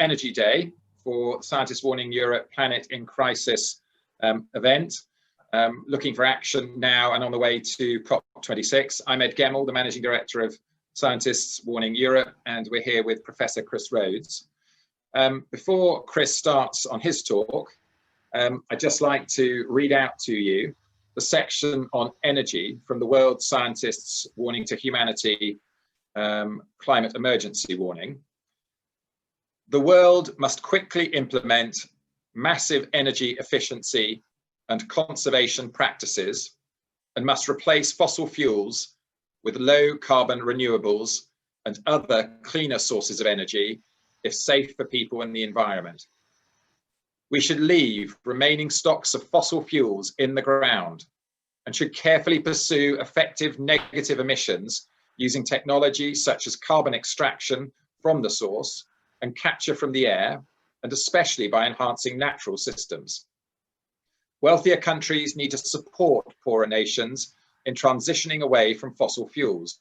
Energy Day for Scientists Warning Europe Planet in Crisis event, looking for action now and on the way to COP26. I'm Ed Gemmell, the Managing Director of Scientists Warning Europe, and we're here with Professor Chris Rhodes. Before Chris starts on his talk, I'd just like to read out to you the section on energy from the World Scientists Warning to Humanity Climate Emergency Warning. The world must quickly implement massive energy efficiency and conservation practices and must replace fossil fuels with low carbon renewables and other cleaner sources of energy if safe for people and the environment. We should leave remaining stocks of fossil fuels in the ground and should carefully pursue effective negative emissions using technology such as carbon extraction from the source and capture from the air, and especially by enhancing natural systems. Wealthier countries need to support poorer nations in transitioning away from fossil fuels.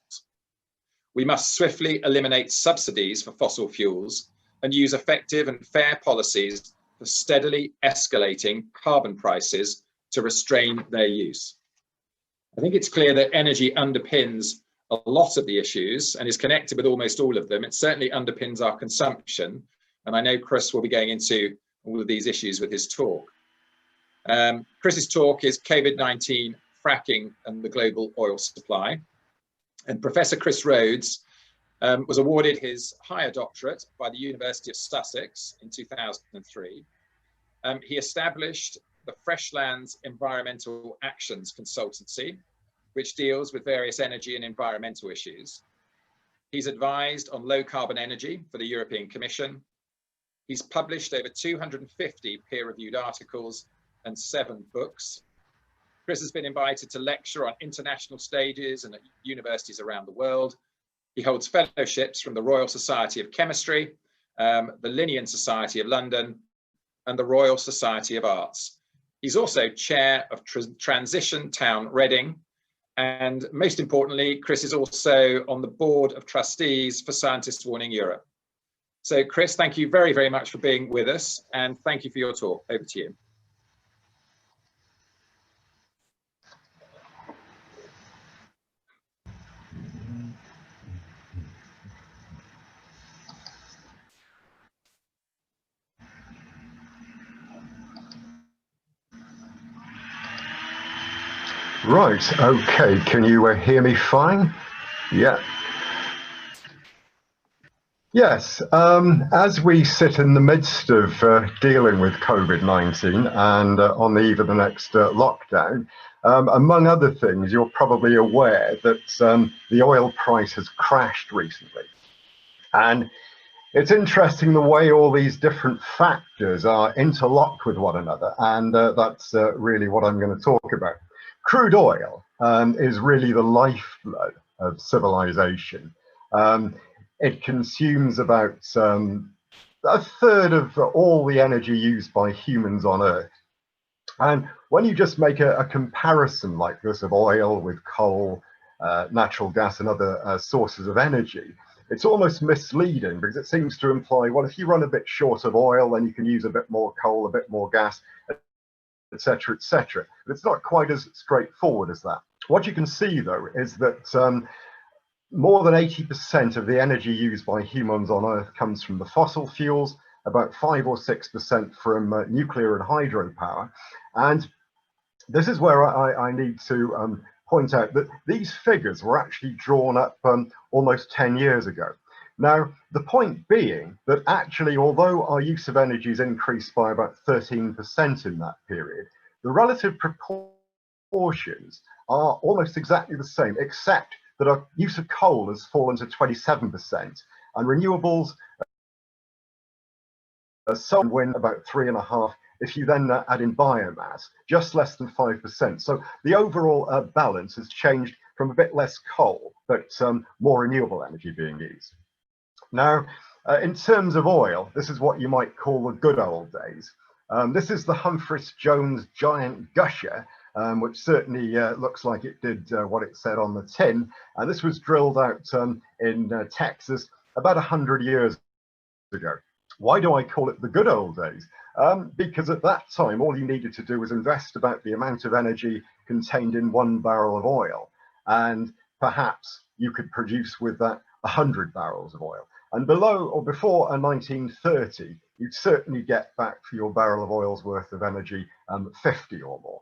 We must swiftly eliminate subsidies for fossil fuels and use effective and fair policies for steadily escalating carbon prices to restrain their use. I think it's clear that energy underpins a lot of the issues and is connected with almost all of them. It certainly underpins our consumption. And I know Chris will be going into all of these issues with his talk. Chris's talk is Covid-19, Fracking and the Global Oil Supply. And Professor Chris Rhodes was awarded his higher doctorate by the University of Sussex in 2003. He established the Freshlands Environmental Actions Consultancy, which deals with various energy and environmental issues. He's advised on low carbon energy for the European Commission. He's published over 250 peer-reviewed articles and 7 books. Chris has been invited to lecture on international stages and at universities around the world. He holds fellowships from the Royal Society of Chemistry, the Linnean Society of London, and the Royal Society of Arts. He's also chair of Transition Town Reading. And most importantly, Chris is also on the board of trustees for Scientists Warning Europe. So Chris, thank you very, very much for being with us, and thank you for your talk. Over to you. Right, okay, can you hear me fine? Yeah. Yes, as we sit in the midst of dealing with COVID-19 and on the eve of the next lockdown, among other things, you're probably aware that the oil price has crashed recently. And it's interesting the way all these different factors are interlocked with one another, and that's really what I'm going to talk about. Crude oil is really the lifeblood of civilization. It consumes about a third of all the energy used by humans on Earth. And when you just make a comparison like this of oil with coal, natural gas and other sources of energy, it's almost misleading because it seems to imply, well, if you run a bit short of oil, then you can use a bit more coal, a bit more gas, etc., etc. But it's not quite as straightforward as that. What you can see, though, is that more than 80% of the energy used by humans on Earth comes from the fossil fuels, about 5 or 6% from nuclear and hydropower. And this is where I need to point out that these figures were actually drawn up almost 10 years ago. Now, the point being that actually, although our use of energy has increased by about 13% in that period, the relative proportions are almost exactly the same, except that our use of coal has fallen to 27%, and renewables sun wind about 3.5%. If you then add in biomass, just less than 5%. So the overall balance has changed from a bit less coal, but more renewable energy being used. Now, in terms of oil, this is what you might call the good old days. This is the Humphreys-Jones giant gusher, which certainly looks like it did what it said on the tin. And this was drilled out in Texas about 100 years ago. Why do I call it the good old days? Because at that time, all you needed to do was invest about the amount of energy contained in 1 barrel of oil. And perhaps you could produce with that 100 barrels of oil. And below or before 1930, you'd certainly get back for your barrel of oil's worth of energy 50 or more.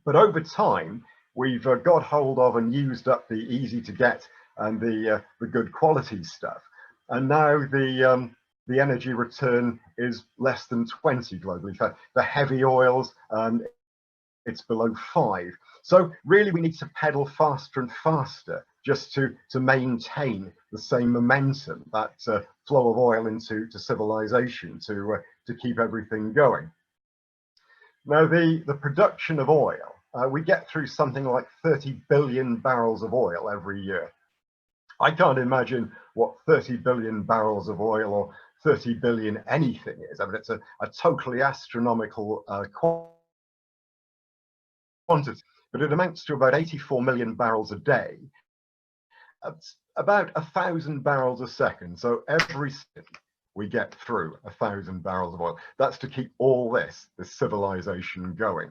But over time, we've got hold of and used up the easy to get and the good quality stuff. And now the energy return is less than 20 globally. For heavy oils, it's below 5. So really we need to pedal faster and faster just to maintain the same momentum, that flow of oil into civilization, to keep everything going. Now the production of oil, we get through something like 30 billion barrels of oil every year. I can't imagine what 30 billion barrels of oil or 30 billion anything is. I mean, it's a totally astronomical quantity, but it amounts to about 84 million barrels a day. That's about 1,000 barrels a second. So every second we get through 1,000 barrels of oil. That's to keep all this civilization going.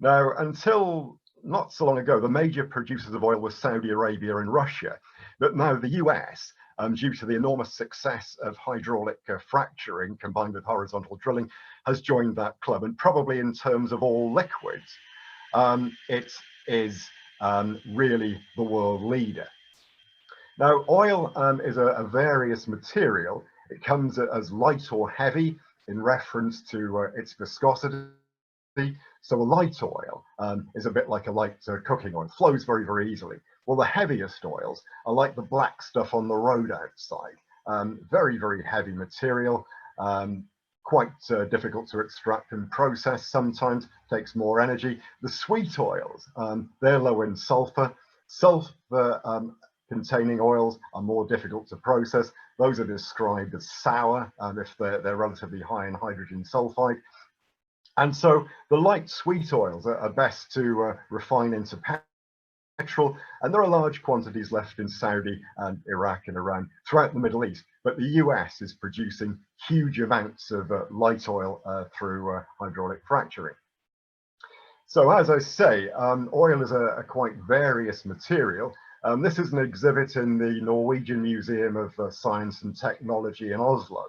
Now, until not so long ago, the major producers of oil were Saudi Arabia and Russia, but now the US, due to the enormous success of hydraulic fracturing combined with horizontal drilling, has joined that club. And probably in terms of all liquids, it is really the world leader. Now, oil is a various material. It comes as light or heavy in reference to its viscosity. So a light oil is a bit like a light cooking oil, flows very, very easily. Well, the heaviest oils are like the black stuff on the road outside. Very, very heavy material, quite difficult to extract and process, sometimes takes more energy. The sweet oils, they're low in sulfur. Sulfur containing oils are more difficult to process. Those are described as sour if they're relatively high in hydrogen sulfide. And so the light sweet oils are best to refine into petrol, and there are large quantities left in Saudi and Iraq and Iran throughout the Middle East. But the US is producing huge amounts of light oil through hydraulic fracturing. So as I say, oil is a quite various material. This is an exhibit in the Norwegian Museum of Science and Technology in Oslo.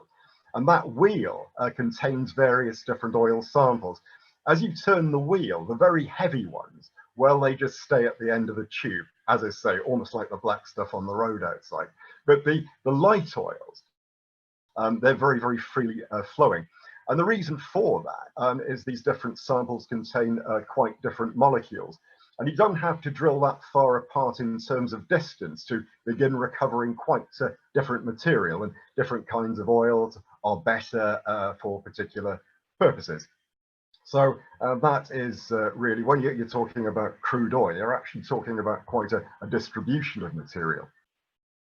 And that wheel contains various different oil samples. As you turn the wheel, the very heavy ones, well, they just stay at the end of the tube, as I say, almost like the black stuff on the road outside. But the light oils, they're very, very freely flowing. And the reason for that is these different samples contain quite different molecules. And you don't have to drill that far apart in terms of distance to begin recovering quite different material, and different kinds of oils are better for particular purposes. So that is really, when you're talking about crude oil, you're actually talking about quite a distribution of material.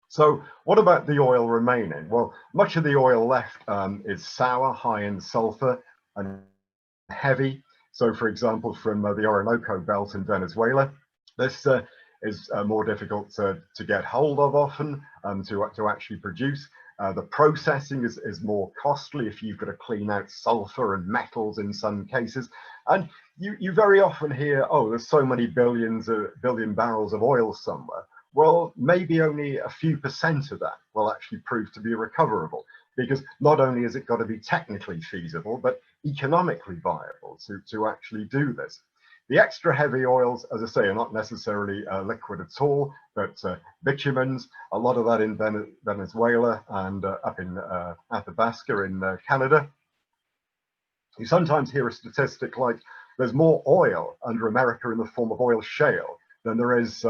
So what about the oil remaining? Well, much of the oil left is sour, high in sulfur, and heavy. So, for example, from the Orinoco belt in Venezuela, this is more difficult to get hold of often, to actually produce. The processing is more costly if you've got to clean out sulfur and metals in some cases. And you very often hear, oh, there's so many billion barrels of oil somewhere. Well, maybe only a few % of that will actually prove to be recoverable, because not only has it got to be technically feasible, but economically viable to actually do this. The extra heavy oils, as I say, are not necessarily liquid at all, but bitumens, a lot of that in Venezuela and up in Athabasca in Canada. You sometimes hear a statistic like there's more oil under America in the form of oil shale than there is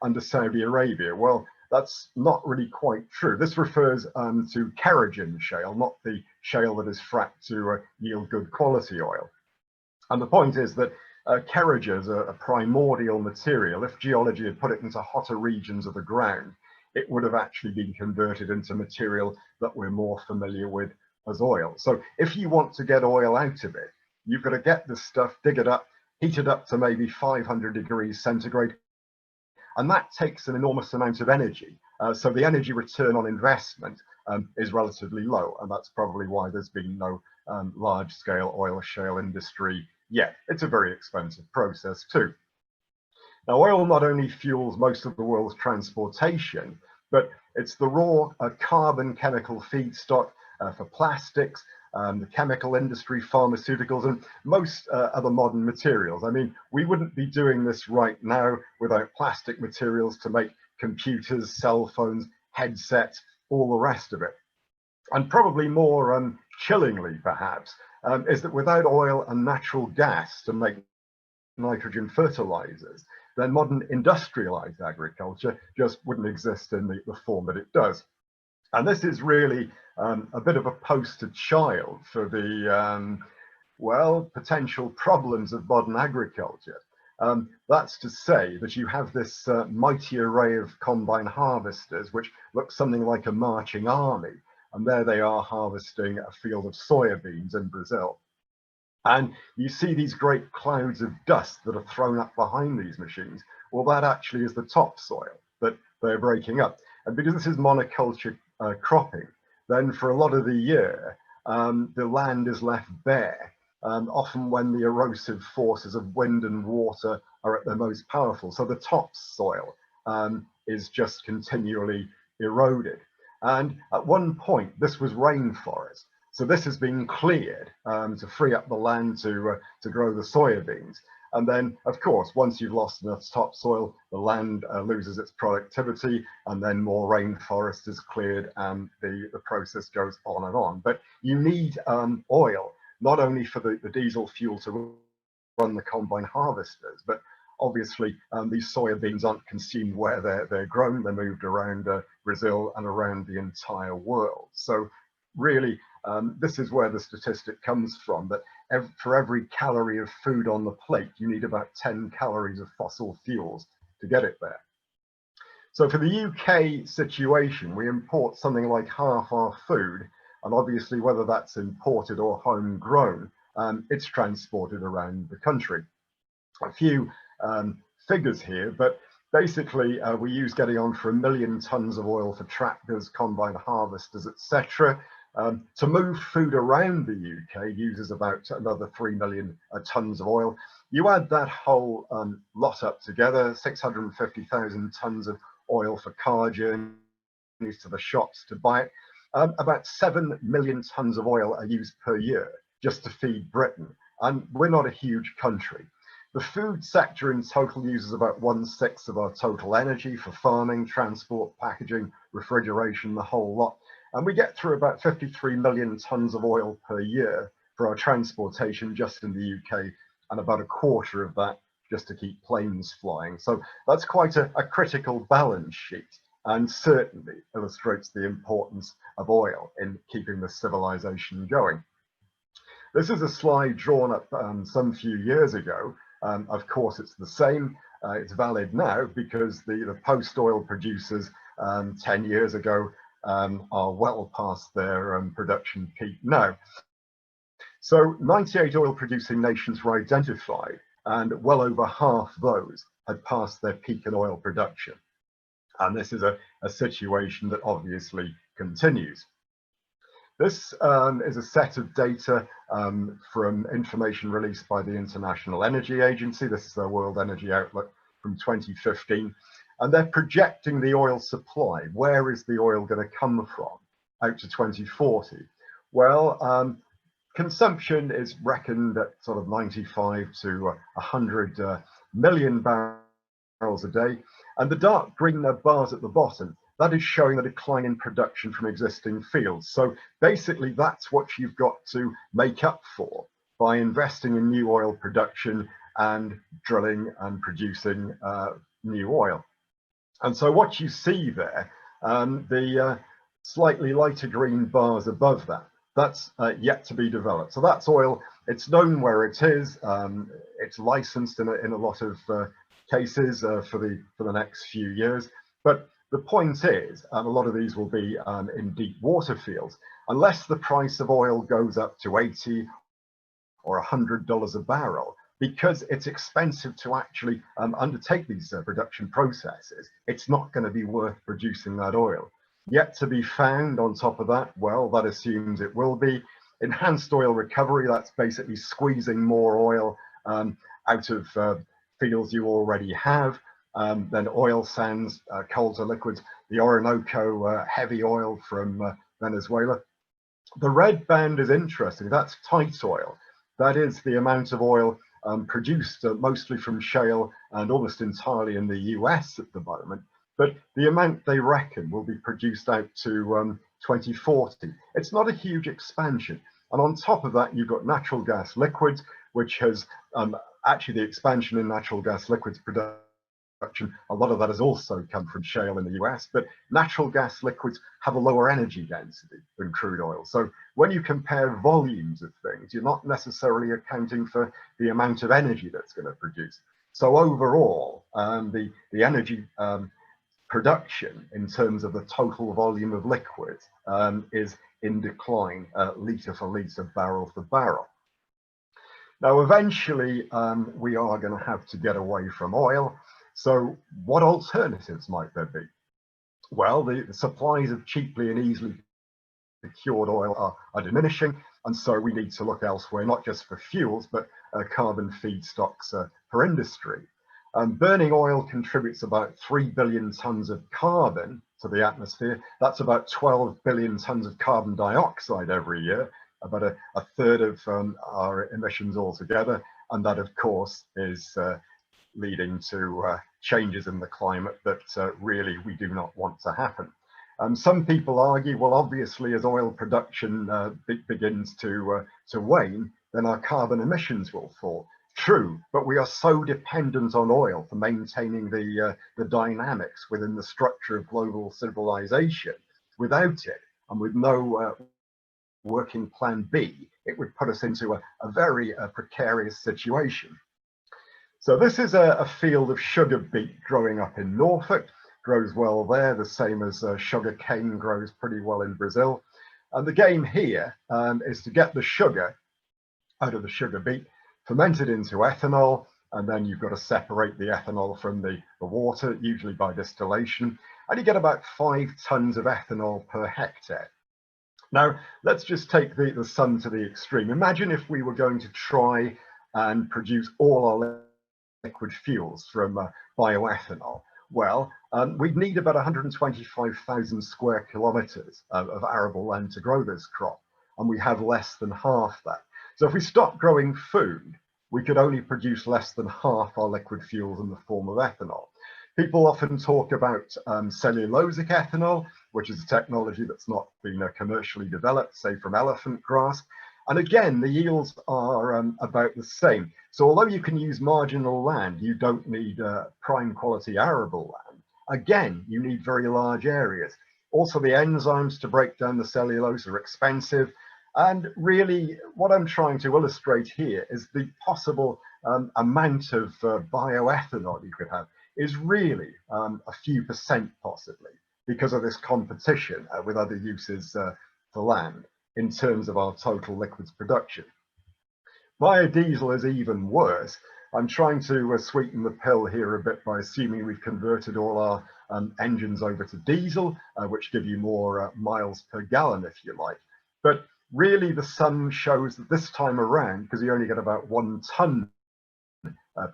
under Saudi Arabia. Well, that's not really quite true. This refers to kerogen shale, not the shale that is fracked to yield good quality oil. And the point is that kerogen is a primordial material. If geology had put it into hotter regions of the ground, it would have actually been converted into material that we're more familiar with as oil. So if you want to get oil out of it, you've got to get this stuff, dig it up, heat it up to maybe 500 degrees centigrade. And that takes an enormous amount of energy. So the energy return on investment is relatively low, and that's probably why there's been no large-scale oil shale industry yet. It's a very expensive process too. Now, oil not only fuels most of the world's transportation, but it's the raw carbon chemical feedstock for plastics, the chemical industry, pharmaceuticals, and most other modern materials. I mean, we wouldn't be doing this right now without plastic materials to make computers, cell phones, headsets, all the rest of it. And probably more chillingly, perhaps, is that without oil and natural gas to make nitrogen fertilizers, then modern industrialized agriculture just wouldn't exist in the form that it does. And this is really a bit of a poster child for the, well, potential problems of modern agriculture. That's to say that you have this mighty array of combine harvesters, which look something like a marching army. And there they are harvesting a field of soybeans in Brazil. And you see these great clouds of dust that are thrown up behind these machines. Well, that actually is the topsoil that they're breaking up. And because this is monoculture cropping, then for a lot of the year, the land is left bare, often when the erosive forces of wind and water are at their most powerful. So the topsoil is just continually eroded. And at one point, this was rainforest. So this has been cleared to free up the land to grow the soybeans. And then, of course, once you've lost enough topsoil, the land loses its productivity, and then more rainforest is cleared, and the process goes on and on. But you need oil, not only for the diesel fuel to run the combine harvesters, but obviously these soybeans aren't consumed where they're grown. They're moved around Brazil and around the entire world. So really, this is where the statistic comes from, that for every calorie of food on the plate, you need about 10 calories of fossil fuels to get it there. So for the UK situation, we import something like half our food, and obviously whether that's imported or homegrown, it's transported around the country. A few figures here, but basically we use getting on for 1 million tons of oil for tractors, combine harvesters, etc. To move food around the UK uses about another 3 million tons of oil. You add that whole lot up together, 650,000 tons of oil for car journeys to the shops to buy it. About 7 million tons of oil are used per year just to feed Britain, and we're not a huge country. The food sector in total uses about 1/6 of our total energy for farming, transport, packaging, refrigeration, the whole lot. And we get through about 53 million tons of oil per year for our transportation just in the UK, and about 1/4 of that just to keep planes flying. So that's quite a critical balance sheet, and certainly illustrates the importance of oil in keeping the civilization going. This is a slide drawn up some few years ago. Of course, it's the same. It's valid now because the post-oil producers 10 years ago are well past their production peak now. So 98 oil-producing nations were identified, and well over half those had passed their peak in oil production. And this is a situation that obviously continues. This is a set of data from information released by the International Energy Agency. This is their World Energy Outlook from 2015. And they're projecting the oil supply. Where is the oil going to come from out to 2040? Well, consumption is reckoned at sort of 95 to 100 million barrels a day. And the dark green bars at the bottom, that is showing the decline in production from existing fields. So basically that's what you've got to make up for by investing in new oil production and drilling and producing new oil. And so what you see there, the slightly lighter green bars above that, that's yet to be developed. So that's oil, it's known where it is, it's licensed in a lot of cases for the next few years. But the point is, a lot of these will be in deep water fields. Unless the price of oil goes up to $80 or $100 a barrel, because it's expensive to actually undertake these production processes, it's not going to be worth producing that oil. Yet to be found on top of that, well, that assumes it will be. Enhanced oil recovery, that's basically squeezing more oil out of fields you already have. Then oil sands, coal to liquids, the Orinoco heavy oil from Venezuela. The red band is interesting. That's tight oil. That is the amount of oil produced mostly from shale and almost entirely in the US at the moment. But the amount they reckon will be produced out to 2040. It's not a huge expansion. And on top of that, you've got natural gas liquids, which has actually the expansion in natural gas liquids production. A lot of that has also come from shale in the US, but natural gas liquids have a lower energy density than crude oil. So when you compare volumes of things, you're not necessarily accounting for the amount of energy that's going to produce. So overall, the energy production in terms of the total volume of liquid is in decline, litre for litre, barrel for barrel. Now, eventually, we are going to have to get away from oil. So what alternatives might there be? Well, the supplies of cheaply and easily procured oil are diminishing, and so we need to look elsewhere, not just for fuels, but carbon feedstocks for industry. Burning oil contributes about 3 billion tons of carbon to the atmosphere. That's about 12 billion tons of carbon dioxide every year, about a third of our emissions altogether. And that, of course, is leading to changes in the climate that really we do not want to happen. Some people argue, well, obviously, as oil production begins to wane, then our carbon emissions will fall. True, but we are so dependent on oil for maintaining the dynamics within the structure of global civilization. Without it, and with no working plan B, it would put us into a very precarious situation. So this is a field of sugar beet growing up in Norfolk. Grows well there, the same as sugar cane grows pretty well in Brazil. And the game here is to get the sugar out of the sugar beet, ferment it into ethanol, and then you've got to separate the ethanol from the water, usually by distillation, and you get about 5 tons of ethanol per hectare. Now, let's just take the sum to the extreme. Imagine if we were going to try and produce all our liquid fuels from bioethanol. Well, we'd need about 125,000 square kilometers of arable land to grow this crop, and we have less than half that. So if we stop growing food, we could only produce less than half our liquid fuels in the form of ethanol. People often talk about cellulosic ethanol, which is a technology that's not been commercially developed, say from elephant grass. And again, the yields are about the same. So although you can use marginal land, you don't need prime quality arable land. Again, you need very large areas. Also, the enzymes to break down the cellulose are expensive. And really, what I'm trying to illustrate here is the possible amount of bioethanol you could have is really a few percent possibly, because of this competition with other uses for land in terms of our total liquids production. Biodiesel is even worse. I'm trying to sweeten the pill here a bit by assuming we've converted all our engines over to diesel, which give you more miles per gallon, if you like. But really, the sum shows that this time around, because you only get about 1 ton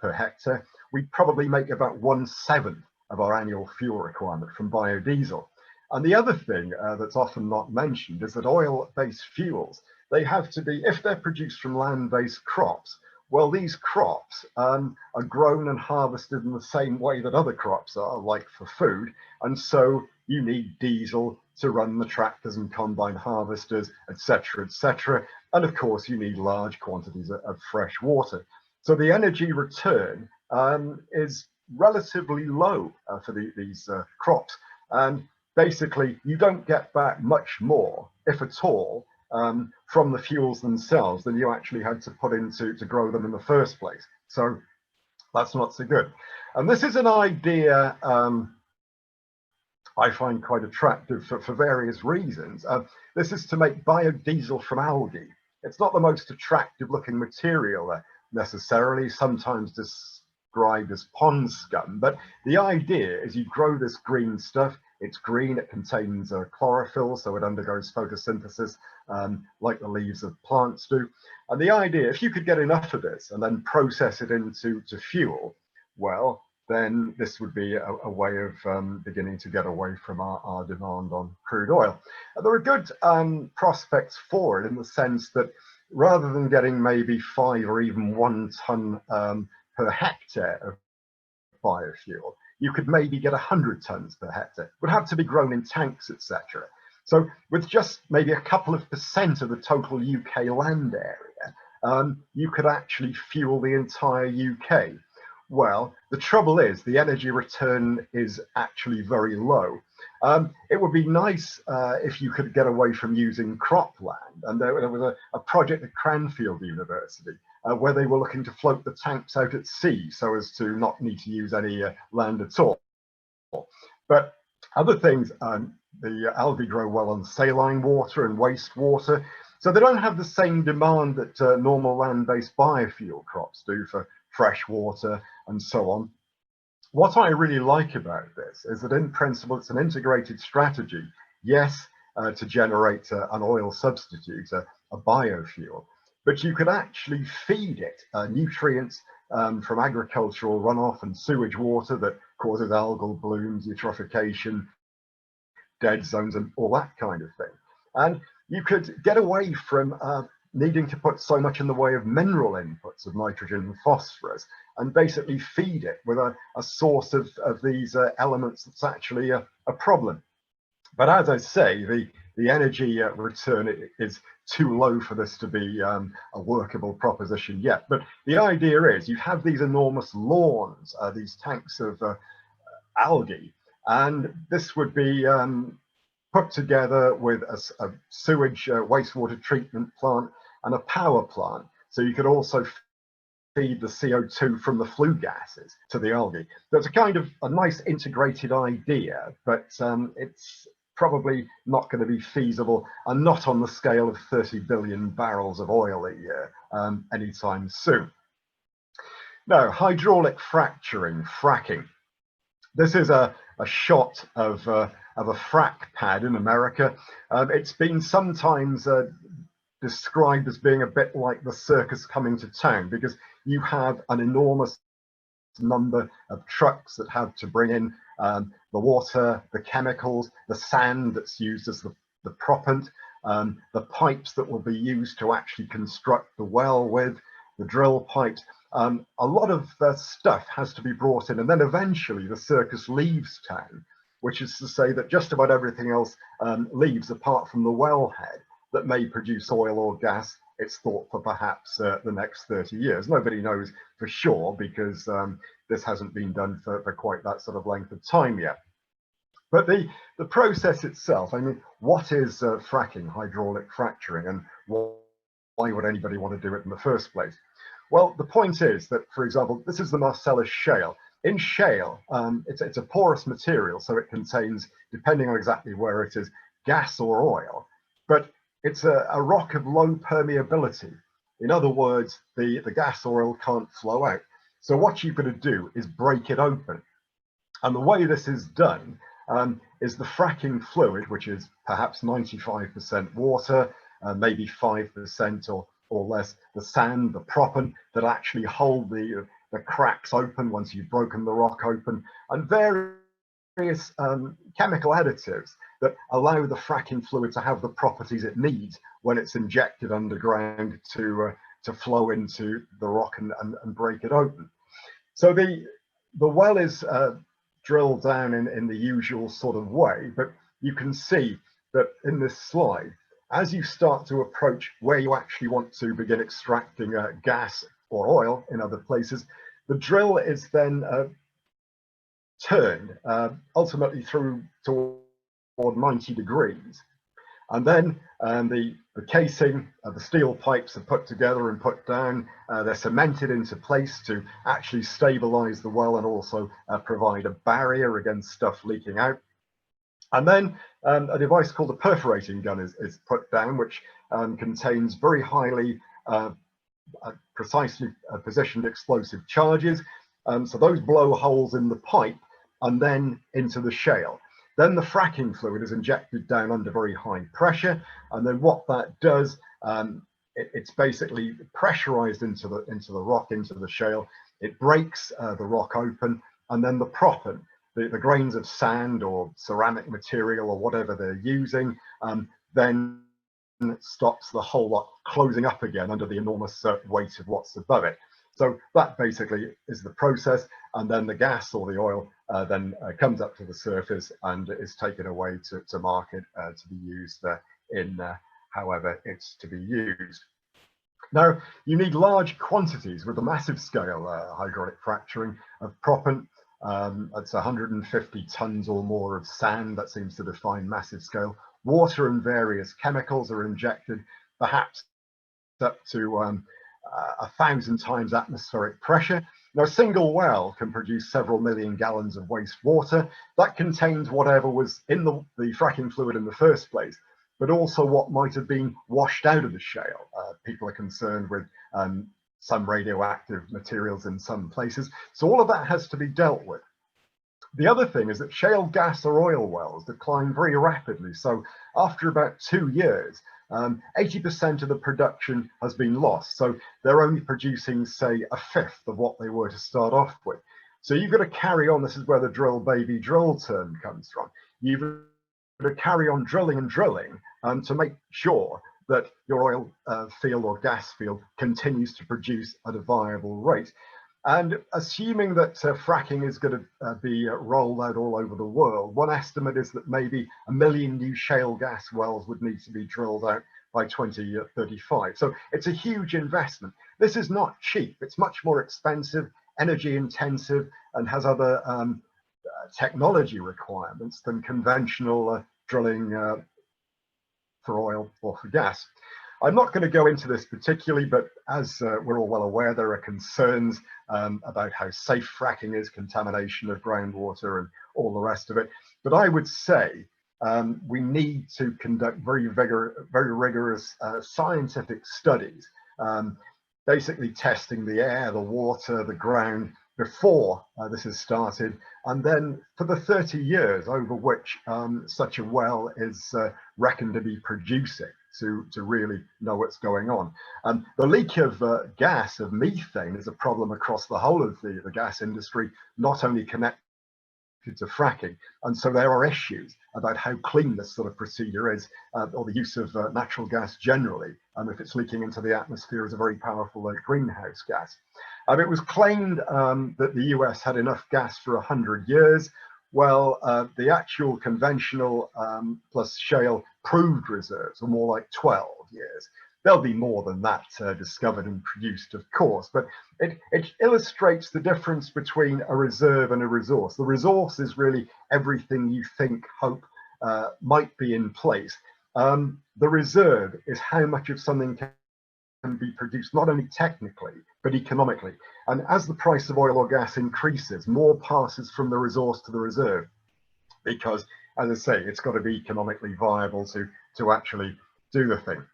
per hectare, we probably make about 1/7 of our annual fuel requirement from biodiesel. And the other thing that's often not mentioned is that oil-based fuels, they have to be, if they're produced from land-based crops, well, these crops are grown and harvested in the same way that other crops are, like for food. And so you need diesel to run the tractors and combine harvesters, etc., etc. And of course, you need large quantities of fresh water. So the energy return is relatively low for these crops. And basically, you don't get back much more, if at all, from the fuels themselves than you actually had to put into to grow them in the first place. So that's not so good. And this is an idea I find quite attractive for various reasons. This is to make biodiesel from algae. It's not the most attractive looking material necessarily, sometimes described as pond scum, but the idea is you grow this green stuff, It's green, it contains chlorophyll, so it undergoes photosynthesis like the leaves of plants do. And the idea, if you could get enough of this and then process it into fuel, well, then this would be a way of beginning to get away from our demand on crude oil. And there are good prospects for it in the sense that rather than getting maybe 5 or even 1 ton per hectare of biofuel, you could maybe get 100 tons per hectare. It would have to be grown in tanks, etc. So with just maybe a couple of % of the total UK land area, you could actually fuel the entire UK. Well, the trouble is the energy return is actually very low. It would be nice if you could get away from using cropland. And there was a project at Cranfield University where they were looking to float the tanks out at sea so as to not need to use any land at all. But other things, the algae grow well on saline water and wastewater, so they don't have the same demand that normal land-based biofuel crops do for fresh water and so on. What I really like about this is that in principle it's an integrated strategy, yes, to generate an oil substitute, a biofuel, but you could actually feed it nutrients from agricultural runoff and sewage water that causes algal blooms, eutrophication, dead zones and all that kind of thing. And you could get away from needing to put so much in the way of mineral inputs of nitrogen and phosphorus and basically feed it with a source of these elements that's actually a problem. But as I say, the energy return is too low for this to be a workable proposition yet. But the idea is you have these enormous lawns, these tanks of algae, and this would be put together with a sewage wastewater treatment plant and a power plant. So you could also feed the CO2 from the flue gases to the algae. There's a kind of a nice integrated idea, but it's probably not going to be feasible and not on the scale of 30 billion barrels of oil a year anytime soon. Now, hydraulic fracturing, fracking. This is a shot of a frack pad in America. It's been sometimes described as being a bit like the circus coming to town because you have an enormous number of trucks that have to bring in the water, the chemicals, the sand that's used as the proppant, the pipes that will be used to actually construct the well with, the drill pipes. A lot of stuff has to be brought in, and then eventually the circus leaves town, which is to say that just about everything else leaves apart from the wellhead that may produce oil or gas. It's thought for perhaps the next 30 years. Nobody knows for sure because this hasn't been done for quite that sort of length of time yet. But the process itself, I mean, what is fracking, hydraulic fracturing, and why would anybody want to do it in the first place? Well, the point is that, for example, this is the Marcellus Shale. In shale, it's a porous material, so it contains, depending on exactly where it is, gas or oil, but it's a rock of low permeability. In other words, the gas oil can't flow out. So what you've got to do is break it open. And the way this is done is the fracking fluid, which is perhaps 95% water, maybe 5% or less, the sand, the proppant that actually hold the cracks open once you've broken the rock open, and various chemical additives that allow the fracking fluid to have the properties it needs when it's injected underground to flow into the rock and break it open. So the well is drilled down in the usual sort of way, but you can see that in this slide, as you start to approach where you actually want to begin extracting gas or oil in other places, the drill is then turned ultimately through toward 90 degrees. And then the casing, the steel pipes are put together and put down. They're cemented into place to actually stabilize the well and also provide a barrier against stuff leaking out. And then a device called a perforating gun is put down, which contains very highly precisely positioned explosive charges. So those blow holes in the pipe and then into the shale. Then the fracking fluid is injected down under very high pressure, and then what that does, it's basically pressurized into the rock, into the shale. It breaks the rock open, and then the proppant, the grains of sand or ceramic material or whatever they're using, then stops the whole lot closing up again under the enormous weight of what's above it. So that basically is the process, and then the gas or the oil then comes up to the surface and is taken away to market to be used in however it's to be used. Now, you need large quantities with a massive scale hydraulic fracturing of proppant. It's 150 tons or more of sand. That seems to define massive scale. Water and various chemicals are injected, perhaps up to 1,000 times atmospheric pressure. Now, a single well can produce several million gallons of wastewater. That contains whatever was in the fracking fluid in the first place, but also what might have been washed out of the shale. People are concerned with some radioactive materials in some places. So all of that has to be dealt with. The other thing is that shale gas or oil wells decline very rapidly. So after about 2 years, 80% of the production has been lost. So they're only producing, say, a fifth of what they were to start off with. So you've got to carry on. This is where the drill baby drill term comes from. You've got to carry on drilling and drilling to make sure that your oil field or gas field continues to produce at a viable rate. And assuming that fracking is going to be rolled out all over the world, one estimate is that maybe 1 million new shale gas wells would need to be drilled out by 2035. So it's a huge investment. This is not cheap. It's much more expensive, energy intensive, and has other technology requirements than conventional drilling for oil or for gas. I'm not going to go into this particularly, but as we're all well aware, there are concerns about how safe fracking is, contamination of groundwater and all the rest of it. But I would say we need to conduct very rigorous scientific studies, basically testing the air, the water, the ground before this is started, and then for the 30 years over which such a well is reckoned to be producing, to really know what's going on. The leak of gas, of methane, is a problem across the whole of the gas industry, not only connected to fracking. And so there are issues about how clean this sort of procedure is, or the use of natural gas generally, if it's leaking into the atmosphere as a very powerful greenhouse gas. It was claimed that the US had enough gas for 100 years. Well, the actual conventional plus shale proved reserves are more like 12 years. There'll be more than that discovered and produced, of course, but it illustrates the difference between a reserve and a resource. The resource is really everything you think, hope might be in place. The reserve is how much of something can be produced, not only technically, but economically. And as the price of oil or gas increases, more passes from the resource to the reserve, because, as I say, it's got to be economically viable to actually do the thing.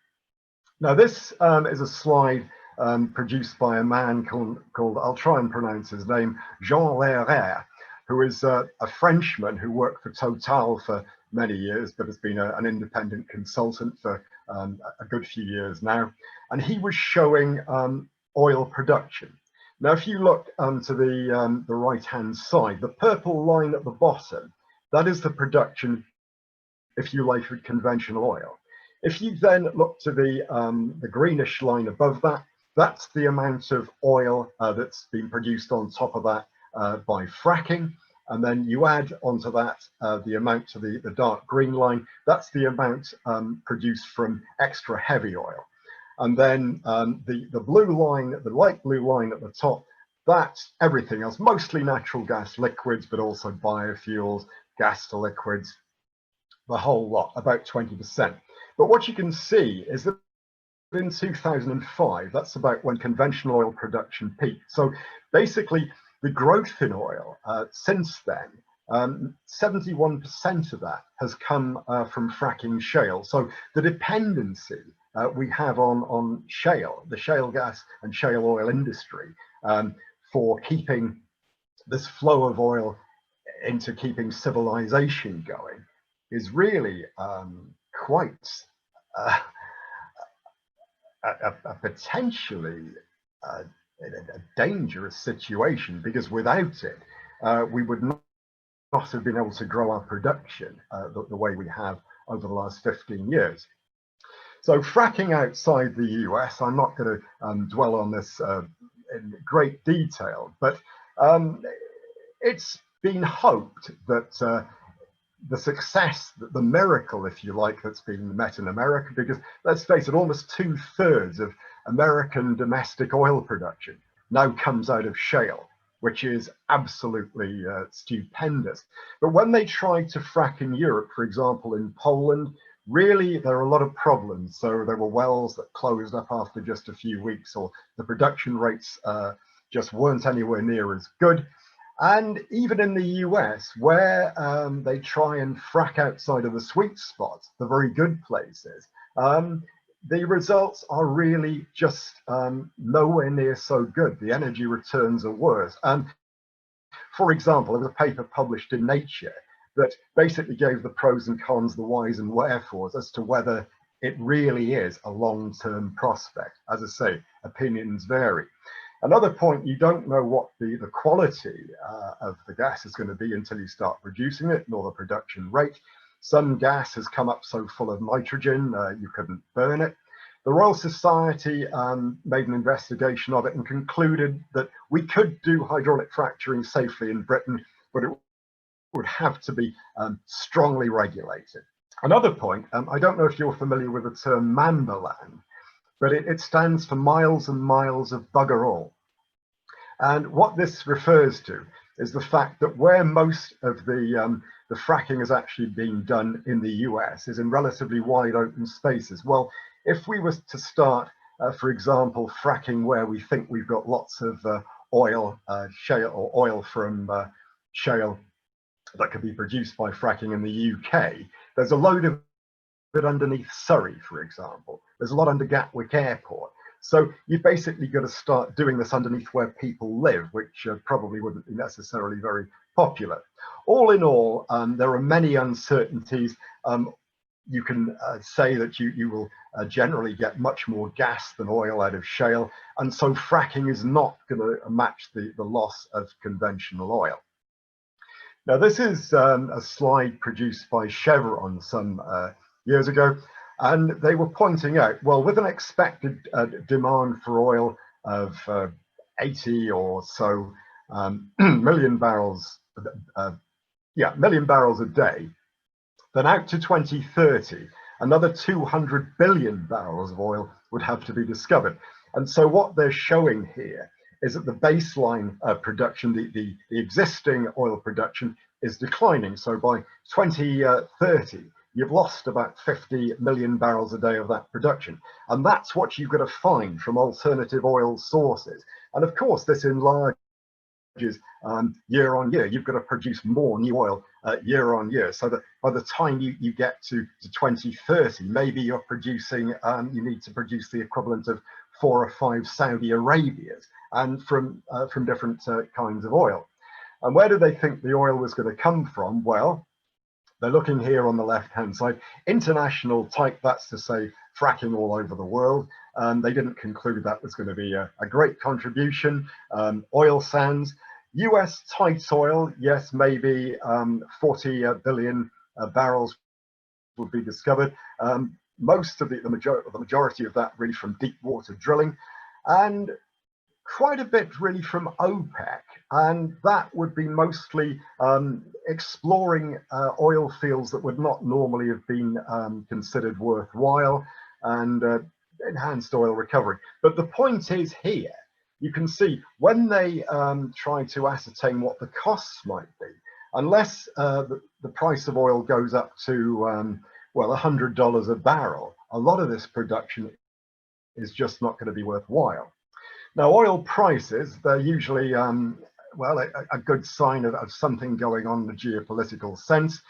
Now, this is a slide produced by a man called, I'll try and pronounce his name, Jean Lerre, who is a Frenchman who worked for Total for many years, but has been an independent consultant for a good few years now. And he was showing oil production. Now, if you look to the right-hand side, the purple line at the bottom, that is the production, if you like, of conventional oil. If you then look to the greenish line above that, that's the amount of oil that's been produced on top of that by fracking. And then you add onto that the amount to the dark green line, that's the amount produced from extra heavy oil. And then the blue line, the light blue line at the top, that's everything else, mostly natural gas liquids, but also biofuels, gas to liquids, the whole lot, about 20%. But what you can see is that in 2005, that's about when conventional oil production peaked. So basically, the growth in oil since then, 71% of that has come from fracking shale. So the dependency we have on shale, the shale gas and shale oil industry, for keeping this flow of oil into keeping civilization going is really quite a potentially a dangerous situation, because without it, we would not have been able to grow our production the way we have over the last 15 years. So fracking outside the US, I'm not going to dwell on this in great detail, but it's been hoped that the success, the miracle, if you like, that's been met in America, because let's face it, almost 2/3 of American domestic oil production now comes out of shale, which is absolutely stupendous. But when they tried to frack in Europe, for example, in Poland, really there are a lot of problems. So there were wells that closed up after just a few weeks, or the production rates just weren't anywhere near as good. And even in the US, where they try and frack outside of the sweet spots, the very good places, the results are really just nowhere near so good. The energy returns are worse. And for example, there was a paper published in Nature that basically gave the pros and cons, the whys and wherefores, as to whether it really is a long-term prospect. As I say, opinions vary. Another point, you don't know what the quality of the gas is going to be until you start producing it, nor the production rate. Some gas has come up so full of nitrogen, you couldn't burn it. The Royal Society made an investigation of it and concluded that we could do hydraulic fracturing safely in Britain, but it would have to be strongly regulated. Another point, I don't know if you're familiar with the term Mamberland, but it stands for miles and miles of bugger all. And what this refers to is the fact that where most of the fracking has actually been done in the US is in relatively wide open spaces. Well, if we were to start, for example, fracking where we think we've got lots of oil, shale, or oil from shale that could be produced by fracking in the UK, there's a load of it underneath Surrey, for example. There's a lot under Gatwick Airport. So you've basically got to start doing this underneath where people live, which probably wouldn't be necessarily very popular. All in all, there are many uncertainties. You can say that you will generally get much more gas than oil out of shale, and so fracking is not going to match the loss of conventional oil. Now, this is a slide produced by Chevron some years ago, and they were pointing out, well, with an expected demand for oil of 80 or so million barrels a day, then out to 2030, another 200 billion barrels of oil would have to be discovered. And so what they're showing here is that the baseline production, the existing oil production, is declining. So by 2030, you've lost about 50 million barrels a day of that production. And that's what you've got to find from alternative oil sources. And of course, this enlarges year on year. You've got to produce more new oil year on year, so that by the time you get to 2030, maybe you're producing, you need to produce the equivalent of 4 or 5 Saudi Arabias, and from different kinds of oil. And where do they think the oil was going to come from? Well, they're looking here on the left-hand side. International type, that's to say fracking all over the world. They didn't conclude that was going to be a great contribution. Oil sands. US tight oil, yes, maybe 40 billion barrels would be discovered. Most of the majority of that really from deep water drilling, and quite a bit really from OPEC, and that would be mostly exploring oil fields that would not normally have been considered worthwhile, and enhanced oil recovery. But the point is here, you can see when they try to ascertain what the costs might be, unless the price of oil goes up to, well, $100 a barrel, a lot of this production is just not going to be worthwhile. Now, oil prices, they're usually, well, a good sign of something going on in the geopolitical sense.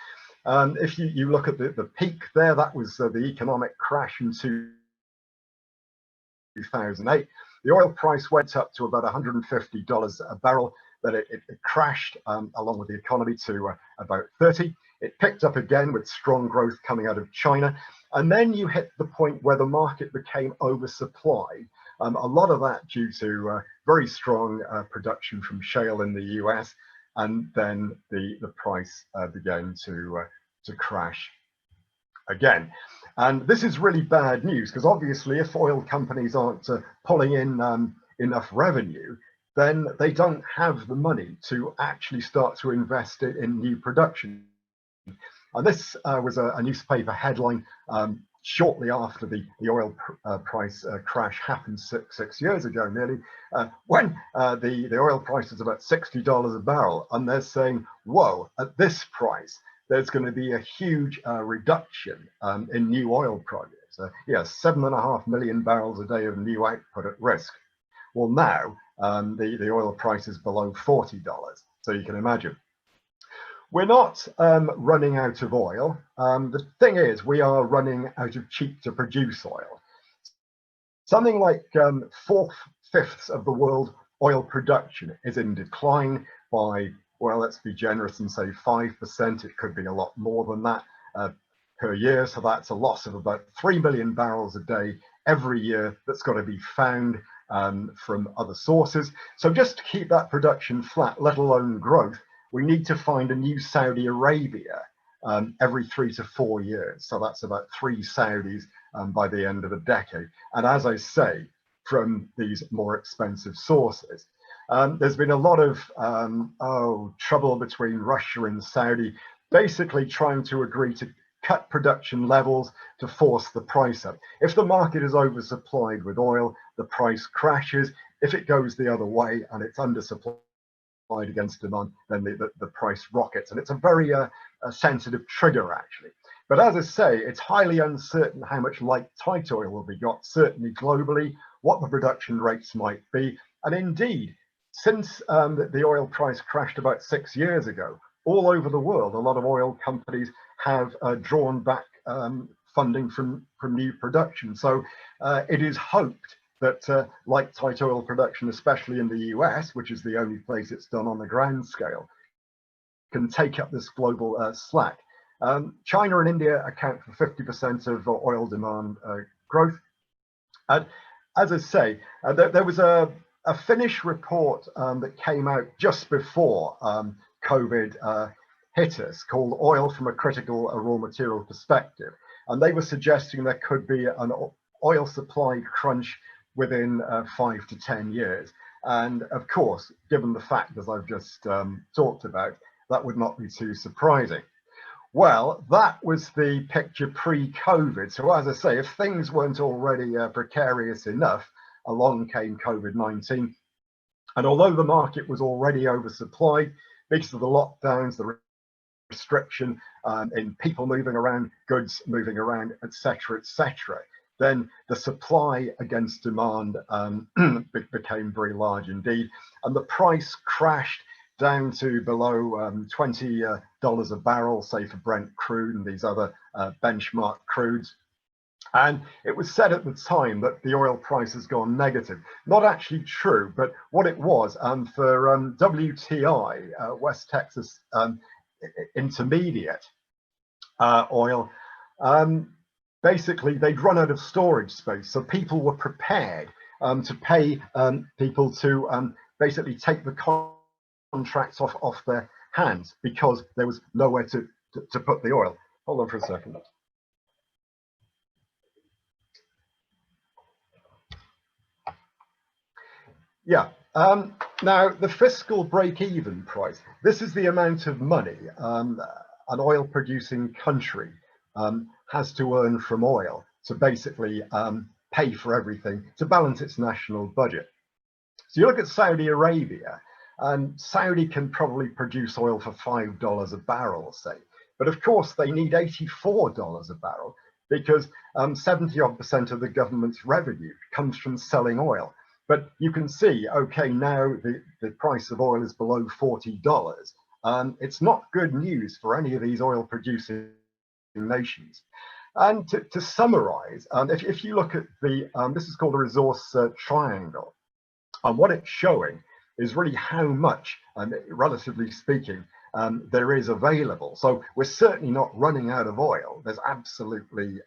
If you look at the peak there, that was the economic crash in 2008. The oil price went up to about $150 a barrel, that it crashed along with the economy to about 30. It picked up again with strong growth coming out of China. And then you hit the point where the market became oversupplied. A lot of that due to very strong production from shale in the US. And then the price began to crash again. And this is really bad news, because obviously if oil companies aren't pulling in enough revenue, then they don't have the money to actually start to invest in new production. And this was a newspaper headline shortly after the oil price crash happened six years ago nearly, when the oil price is about $60 a barrel, and they're saying, whoa, at this price, there's going to be a huge reduction in new oil projects. Yeah, 7.5 million barrels a day of new output at risk. Well, now the oil price is below $40, so you can imagine. We're not running out of oil. The thing is, we are running out of cheap to produce oil. Something like 4/5 of the world oil production is in decline by, well, let's be generous and say 5%. It could be a lot more than that per year. So that's a loss of about 3 million barrels a day every year that's got to be found from other sources. So just to keep that production flat, let alone growth, we need to find a new Saudi Arabia every 3 to 4 years. So that's about 3 Saudis by the end of the decade. And as I say, from these more expensive sources. There's been a lot of trouble between Russia and Saudi, basically trying to agree to cut production levels to force the price up. If the market is oversupplied with oil, the price crashes. If it goes the other way and it's undersupplied against demand, then the price rockets. And it's a very sensitive trigger, actually. But as I say, it's highly uncertain how much light tight oil will be got, certainly globally, what the production rates might be. And indeed, since the oil price crashed about 6 years ago, all over the world, a lot of oil companies have drawn back funding from new production. So it is hoped that light tight oil production, especially in the US, which is the only place it's done on the grand scale, can take up this global slack. China and India account for 50% of oil demand growth. And as I say, there was a Finnish report that came out just before COVID hit us, called Oil from a Critical Raw Material Perspective. And they were suggesting there could be an oil supply crunch within 5 to 10 years. And of course, given the factors I've just talked about, that would not be too surprising. Well, that was the picture pre-COVID. So as I say, if things weren't already precarious enough, along came COVID-19. And although the market was already oversupplied because of the lockdowns, the restriction in people moving around, goods moving around, etc., then the supply against demand became very large indeed. And the price crashed down to below $20 a barrel, say for Brent crude and these other benchmark crudes. And it was said at the time that the oil price has gone negative. Not actually true, but what it was for WTI, West Texas Intermediate oil, basically they'd run out of storage space. So people were prepared to pay people to basically take the contracts off their hands because there was nowhere to put the oil. Hold on for a second. Yeah. Now, the fiscal break-even price, this is the amount of money an oil-producing country has to earn from oil to basically pay for everything, to balance its national budget. So you look at Saudi Arabia, and Saudi can probably produce oil for $5 a barrel, say. But of course, they need $84 a barrel because 70% of the government's revenue comes from selling oil. But you can see, okay, now the price of oil is below $40. It's not good news for any of these oil producing nations. And to summarize, if you look at this is called a resource triangle. And what it's showing is really how much, relatively speaking, there is available. So we're certainly not running out of oil. There's absolutely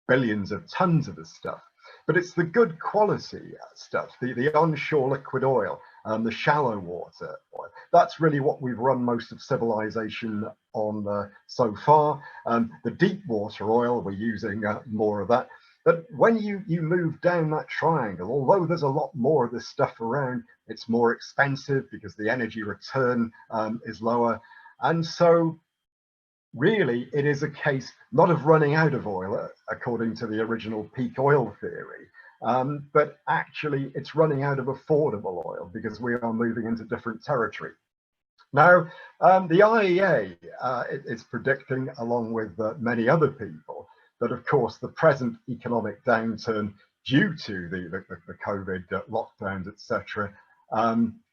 billions of tons of this stuff. But it's the good quality stuff, the onshore liquid oil, the shallow water oil. That's really what we've run most of civilization on so far. The deep water oil, we're using more of that. But when you move down that triangle, although there's a lot more of this stuff around, it's more expensive because the energy return is lower. And so really, it is a case not of running out of oil, according to the original peak oil theory, but actually it's running out of affordable oil because we are moving into different territory. Now, the IEA is predicting, along with many other people, that of course the present economic downturn due to the COVID lockdowns, etc.,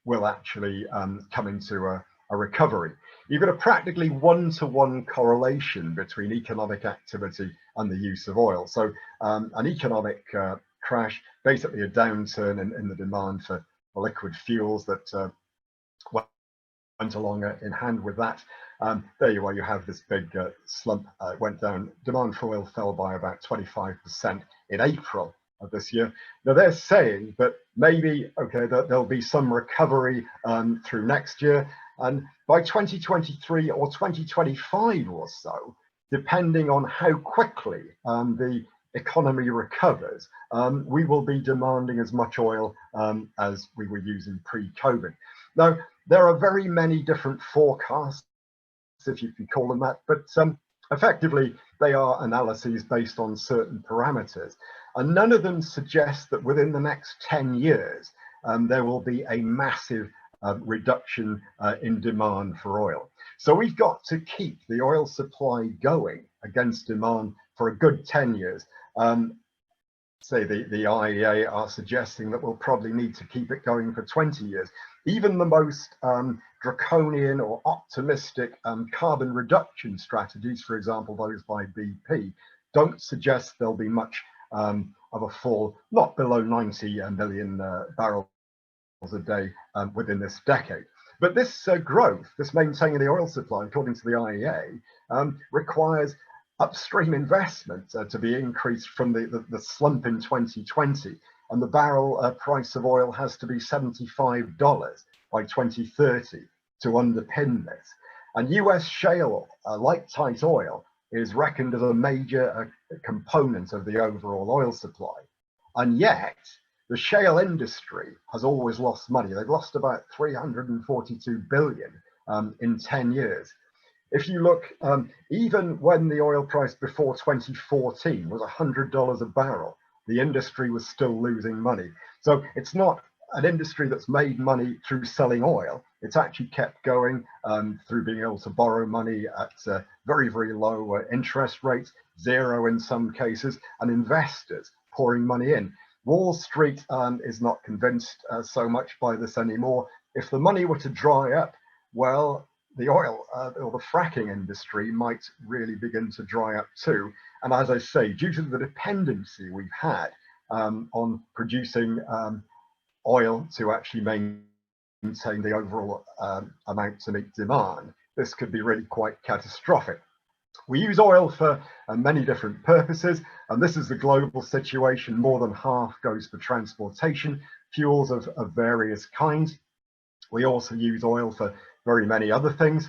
will actually come into a recovery. You've got a practically one-to-one correlation between economic activity and the use of oil. So an economic crash, basically a downturn in the demand for liquid fuels that went along in hand with that. There you are, you have this big slump. It went down. Demand for oil fell by about 25% in April of this year. Now they're saying that maybe, okay, there'll be some recovery through next year. And by 2023 or 2025 or so, depending on how quickly the economy recovers, we will be demanding as much oil as we were using pre-COVID. Now, there are very many different forecasts, if you can call them that, but effectively they are analyses based on certain parameters. And none of them suggest that within the next 10 years, there will be a massive reduction in demand for oil. So we've got to keep the oil supply going against demand for a good 10 years. Say the IEA are suggesting that we'll probably need to keep it going for 20 years. Even the most draconian or optimistic carbon reduction strategies, for example, those by BP, don't suggest there'll be much of a fall, not below 90 million barrels a day within this decade. But this growth, this maintaining the oil supply, according to the IEA, requires upstream investment to be increased from the slump in 2020. And the barrel price of oil has to be $75 by 2030 to underpin this. And US shale, like tight oil, is reckoned as a major component of the overall oil supply. And yet, the shale industry has always lost money. They've lost about 342 billion in 10 years. If you look, even when the oil price before 2014 was $100 a barrel, the industry was still losing money. So it's not an industry that's made money through selling oil. It's actually kept going through being able to borrow money at very, very low interest rates, zero in some cases, and investors pouring money in. Wall Street is not convinced so much by this anymore. If the money were to dry up, well, the oil or the fracking industry might really begin to dry up too. And as I say, due to the dependency we've had on producing oil to actually maintain the overall amount to meet demand, this could be really quite catastrophic. We use oil for many different purposes, and this is the global situation. More than half goes for transportation, fuels of various kinds. We also use oil for very many other things.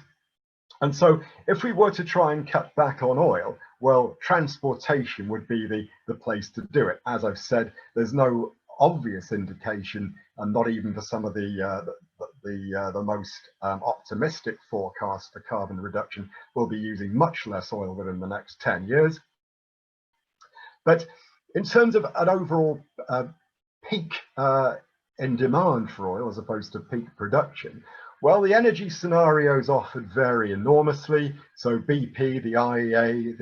And so if we were to try and cut back on oil, well, transportation would be the place to do it. As I've said, there's no obvious indication, and not even for some of the most optimistic forecasts for carbon reduction, we'll be using much less oil within the next 10 years. But in terms of an overall peak in demand for oil as opposed to peak production, well, the energy scenarios offered vary enormously. So BP, the IEA,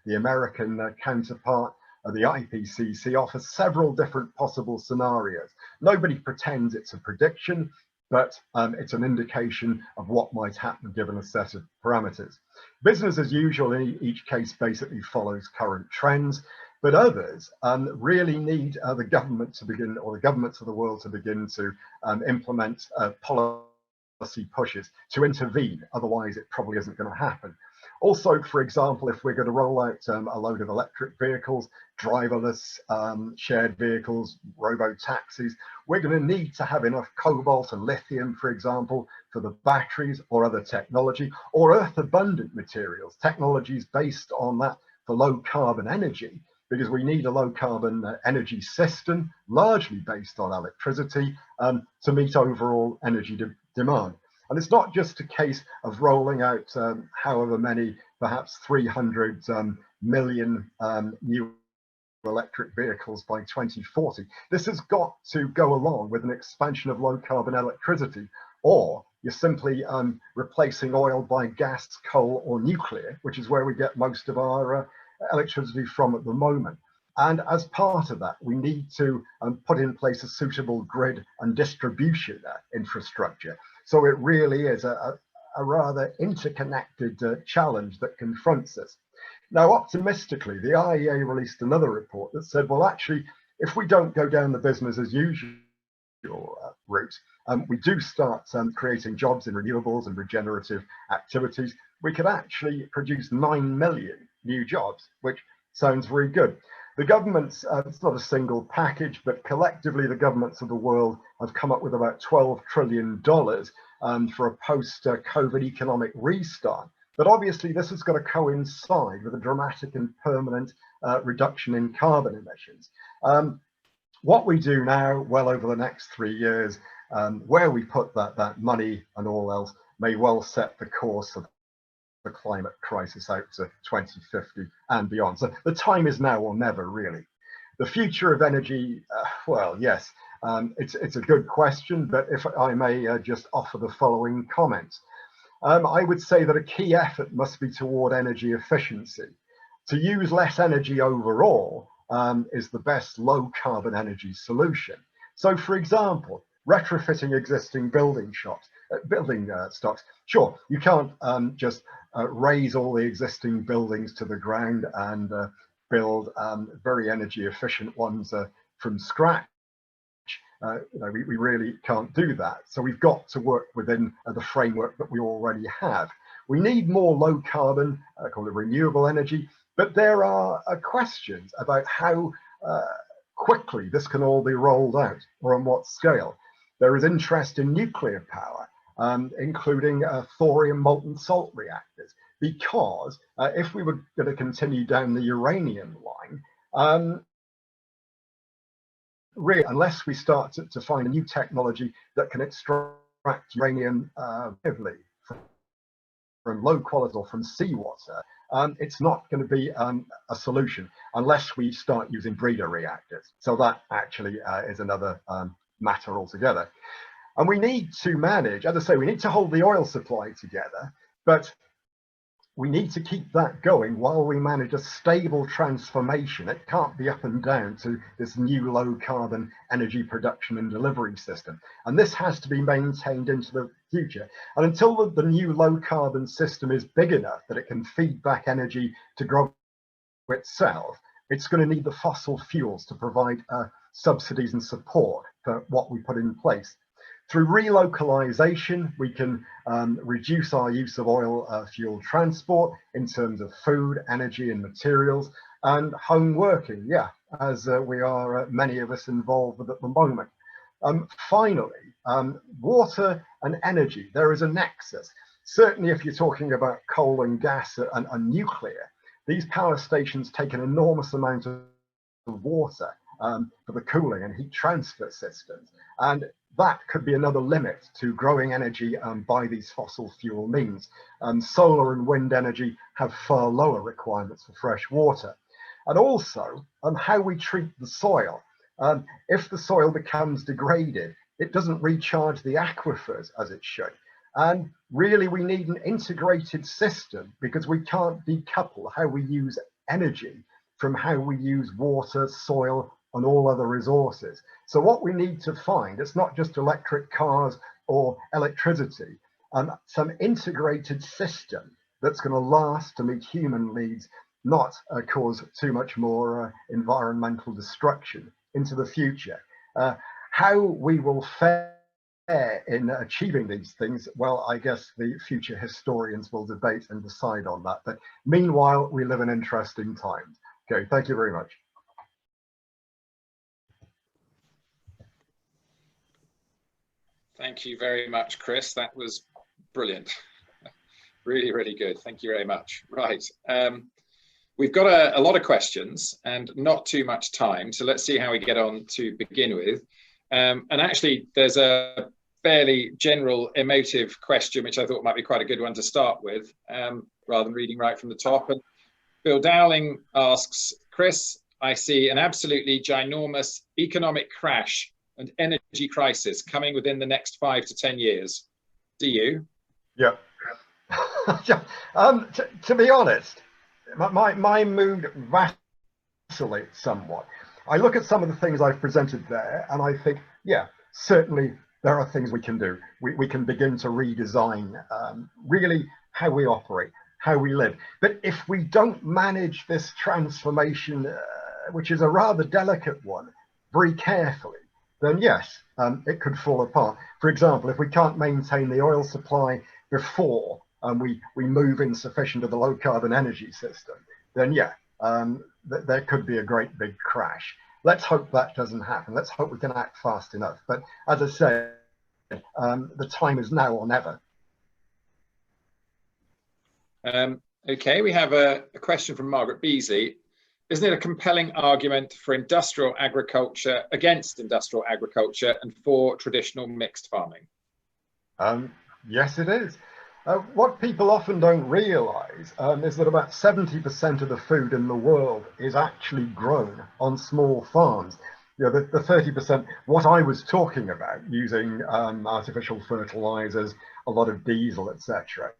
the American counterpart, the IPCC offer several different possible scenarios. Nobody pretends it's a prediction, but it's an indication of what might happen given a set of parameters. Business as usual in each case basically follows current trends. But others really need the government to begin, or the governments of the world to begin to implement policy pushes to intervene. Otherwise, it probably isn't going to happen. Also, for example, if we're going to roll out a load of electric vehicles, driverless shared vehicles, robo-taxis, we're going to need to have enough cobalt and lithium, for example, for the batteries or other technology, or earth-abundant materials, technologies based on that for low-carbon energy, because we need a low-carbon energy system, largely based on electricity, to meet overall energy demand. And it's not just a case of rolling out however many, perhaps 300 million new electric vehicles by 2040. This has got to go along with an expansion of low carbon electricity, or you're simply replacing oil by gas, coal, or nuclear, which is where we get most of our electricity from at the moment. And as part of that, we need to put in place a suitable grid and distribution infrastructure. So it really is a rather interconnected challenge that confronts us. Now, optimistically, the IEA released another report that said, well, actually, if we don't go down the business as usual route, we do start creating jobs in renewables and regenerative activities, we could actually produce 9 million new jobs, which sounds very good. The governments, it's not a single package, but collectively the governments of the world have come up with about $12 trillion for a post-COVID economic restart. But obviously this is going to coincide with a dramatic and permanent reduction in carbon emissions. What we do now, well over the next 3 years, where we put that money and all else may well set the course of the climate crisis out to 2050 and beyond. So the time is now or never, really. The future of energy, well, yes, it's a good question, but if I may just offer the following comments. I would say that a key effort must be toward energy efficiency. To use less energy overall is the best low carbon energy solution. So, for example, retrofitting existing building stocks. Sure, you can't just raise all the existing buildings to the ground and build very energy efficient ones from scratch. We really can't do that. So we've got to work within the framework that we already have. We need more low carbon, called it renewable energy, but there are questions about how quickly this can all be rolled out, or on what scale. There is interest in nuclear power, including thorium molten salt reactors, because if we were going to continue down the uranium line, really, unless we start to find a new technology that can extract uranium from low quality or from seawater, it's not going to be a solution unless we start using breeder reactors. So that actually is another matter altogether. And we need to manage, as I say, we need to hold the oil supply together, but we need to keep that going while we manage a stable transformation. It can't be up and down to this new low carbon energy production and delivery system. And this has to be maintained into the future. And until the new low carbon system is big enough that it can feed back energy to grow itself, it's going to need the fossil fuels to provide subsidies and support for what we put in place. Through relocalization, we can reduce our use of oil fuel transport in terms of food, energy and materials, and home working, as we are, many of us, involved with at the moment. Finally, water and energy, there is a nexus. Certainly if you're talking about coal and gas and nuclear, these power stations take an enormous amount of water for the cooling and heat transfer systems. And that could be another limit to growing energy by these fossil fuel means. Solar and wind energy have far lower requirements for fresh water. And also how we treat the soil. If the soil becomes degraded, it doesn't recharge the aquifers as it should. And really we need an integrated system, because we can't decouple how we use energy from how we use water, soil, and all other resources. So what we need to find, it's not just electric cars or electricity, some integrated system that's going to last to meet human needs not cause too much more environmental destruction into the future. How we will fare in achieving these things, well, I guess the future historians will debate and decide on that. But meanwhile, we live in interesting times. Okay, thank you very much. Thank you very much, Chris. That was brilliant. Really, really good. Thank you very much. Right. We've got a lot of questions and not too much time. So let's see how we get on to begin with. And actually, there's a fairly general emotive question, which I thought might be quite a good one to start with, rather than reading right from the top. And Bill Dowling asks, Chris, I see an absolutely ginormous economic crash and energy crisis coming within the next 5 to 10 years. Do you? Yeah. To be honest, my mood vacillates somewhat. I look at some of the things I've presented there and I think, yeah, certainly there are things we can do. We can begin to redesign really how we operate, how we live. But if we don't manage this transformation, which is a rather delicate one, very carefully, then yes, it could fall apart. For example, if we can't maintain the oil supply before we move in sufficient of the low carbon energy system, then yeah, there could be a great big crash. Let's hope that doesn't happen. Let's hope we can act fast enough. But as I said, the time is now or never. Okay, we have a question from Margaret Beasley. Isn't it a compelling argument for industrial agriculture against industrial agriculture and for traditional mixed farming? Yes, it is. What people often don't realize is that about 70% of the food in the world is actually grown on small farms. You know, the 30%, what I was talking about, using artificial fertilizers, a lot of diesel, etc.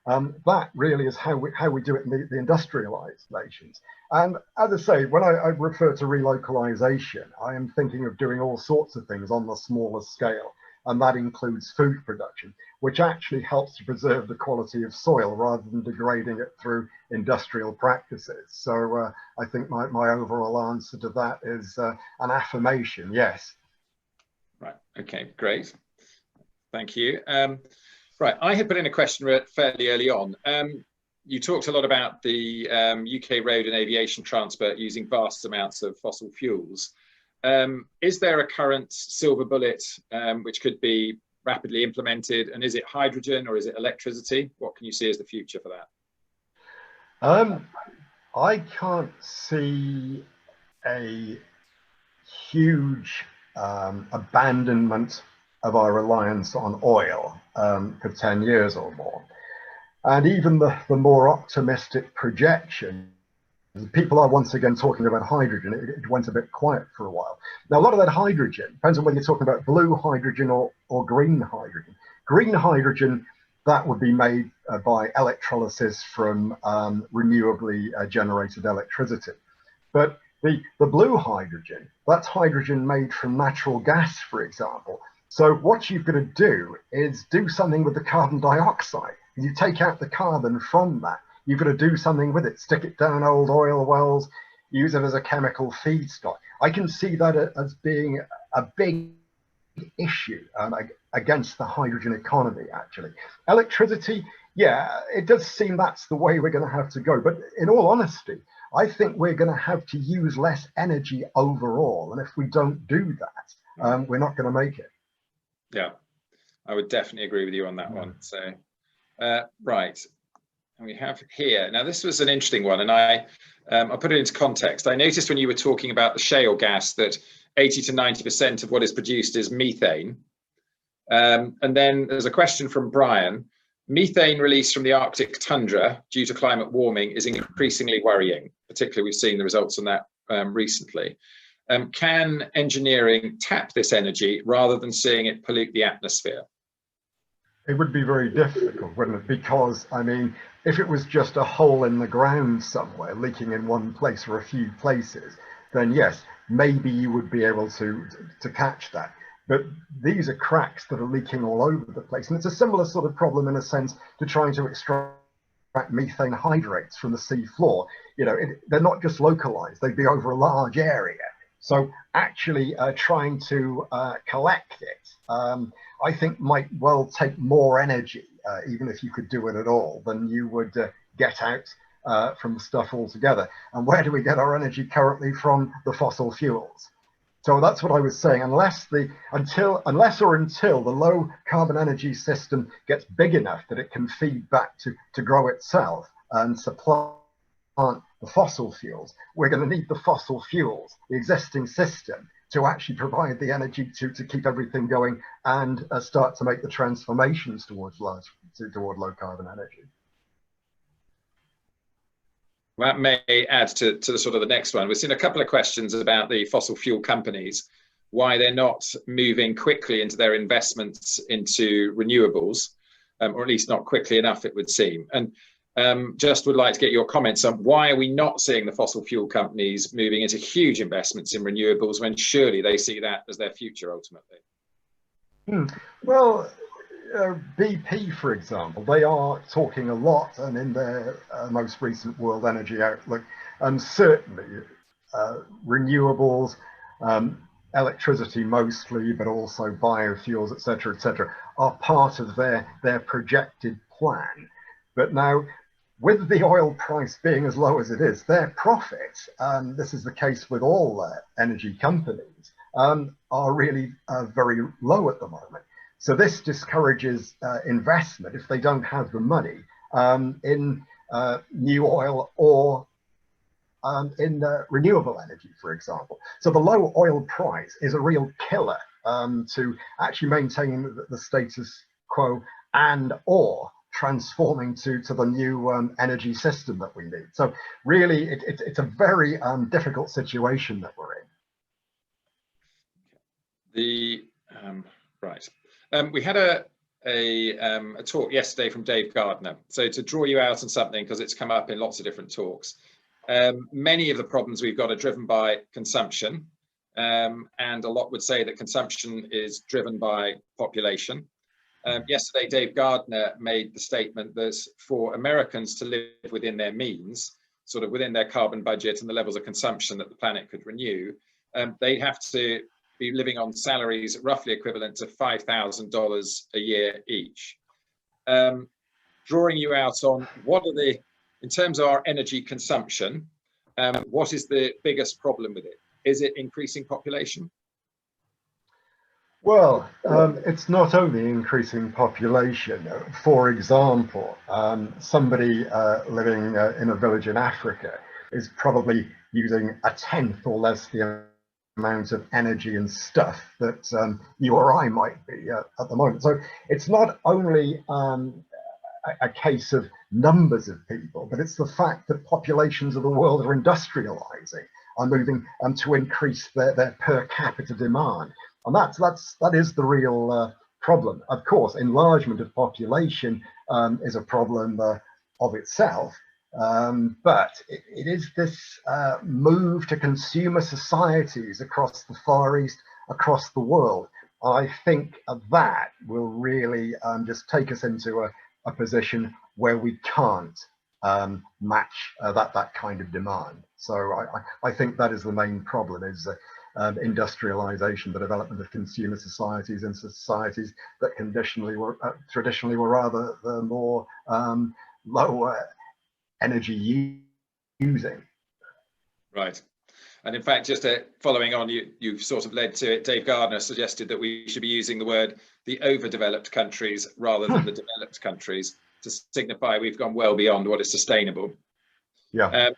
That really is how we do it in the industrialized nations. And as I say, when I refer to relocalization, I am thinking of doing all sorts of things on the smaller scale. And that includes food production, which actually helps to preserve the quality of soil rather than degrading it through industrial practices. So I think my overall answer to that is an affirmation, yes. Right, okay, great. Thank you. Right, I had put in a question fairly early on. You talked a lot about the UK road and aviation transport using vast amounts of fossil fuels. Is there a current silver bullet which could be rapidly implemented, and is it hydrogen or is it electricity? What can you see as the future for that? I can't see a huge abandonment of our reliance on oil for 10 years or more. And even the more optimistic projection, people are once again talking about hydrogen. It went a bit quiet for a while. Now, a lot of that hydrogen depends on whether you're talking about blue hydrogen or green hydrogen. Green hydrogen, that would be made by electrolysis from renewably generated electricity. But the blue hydrogen, that's hydrogen made from natural gas, for example. So what you've got to do is do something with the carbon dioxide. You take out the carbon from that. You've got to do something with it, stick it down old oil wells, use it as a chemical feedstock. I can see that as being a big issue against the hydrogen economy, actually. Electricity, yeah, it does seem that's the way we're going to have to go. But in all honesty, I think we're going to have to use less energy overall. And if we don't do that, we're not going to make it. Yeah, I would definitely agree with you on that one. So, right. And we have here, now this was an interesting one, and I'll put it into context. I noticed when you were talking about the shale gas that 80 to 90% of what is produced is methane. And then there's a question from Brian. Methane released from the Arctic tundra due to climate warming is increasingly worrying. Particularly, we've seen the results on that recently. Can engineering tap this energy rather than seeing it pollute the atmosphere? It would be very difficult, wouldn't it? Because, I mean, if it was just a hole in the ground somewhere, leaking in one place or a few places, then yes, maybe you would be able to catch that. But these are cracks that are leaking all over the place. And it's a similar sort of problem in a sense to trying to extract methane hydrates from the sea floor. You know, they're not just localized, they'd be over a large area. So actually trying to collect it, I think might well take more energy, even if you could do it at all, than you would get out from the stuff altogether. And where do we get our energy currently from? The fossil fuels. So that's what I was saying. Unless until the low carbon energy system gets big enough that it can feed back to grow itself and supply the fossil fuels, we're going to need the fossil fuels, the existing system, to actually provide the energy to keep everything going and start to make the transformations toward low carbon energy. That may add to the sort of the next one. We've seen a couple of questions about the fossil fuel companies, why they're not moving quickly into their investments into renewables, or at least not quickly enough, it would seem. And just would like to get your comments on why are we not seeing the fossil fuel companies moving into huge investments in renewables when surely they see that as their future ultimately? Well, BP, for example, they are talking a lot, and in their most recent World Energy Outlook, certainly renewables, electricity mostly, but also biofuels, etc., are part of their projected plan. But now, with the oil price being as low as it is, their profits, this is the case with all energy companies, are really very low at the moment. So this discourages investment if they don't have the money in new oil or in renewable energy, for example. So the low oil price is a real killer to actually maintain the status quo and or transforming to the new energy system that we need. So really, it's a very difficult situation that we're in. Right. We had a talk yesterday from Dave Gardner. So to draw you out on something, because it's come up in lots of different talks, many of the problems we've got are driven by consumption, and a lot would say that consumption is driven by population. Yesterday, Dave Gardner made the statement that for Americans to live within their means, sort of within their carbon budget and the levels of consumption that the planet could renew, they'd have to be living on salaries roughly equivalent to $5,000 a year each. Drawing you out on what are in terms of our energy consumption, what is the biggest problem with it? Is it increasing population? Well, it's not only increasing population. For example, somebody living in a village in Africa is probably using a tenth or less the amount of energy and stuff that you or I might be at the moment. So it's not only a case of numbers of people, but it's the fact that populations of the world are industrializing, are moving to increase their per capita demand. And that is the real problem. Of course, enlargement of population is a problem of itself, but it is this move to consumer societies across the Far East, across the world. I think that will really just take us into a position where we can't match that kind of demand. So I think that is the main problem, is industrialization, the development of consumer societies and societies that traditionally were rather the more lower energy using. Right. And in fact, just following on, you've sort of led to it. Dave Gardner suggested that we should be using the word the overdeveloped countries rather than the developed countries to signify we've gone well beyond what is sustainable. Yeah.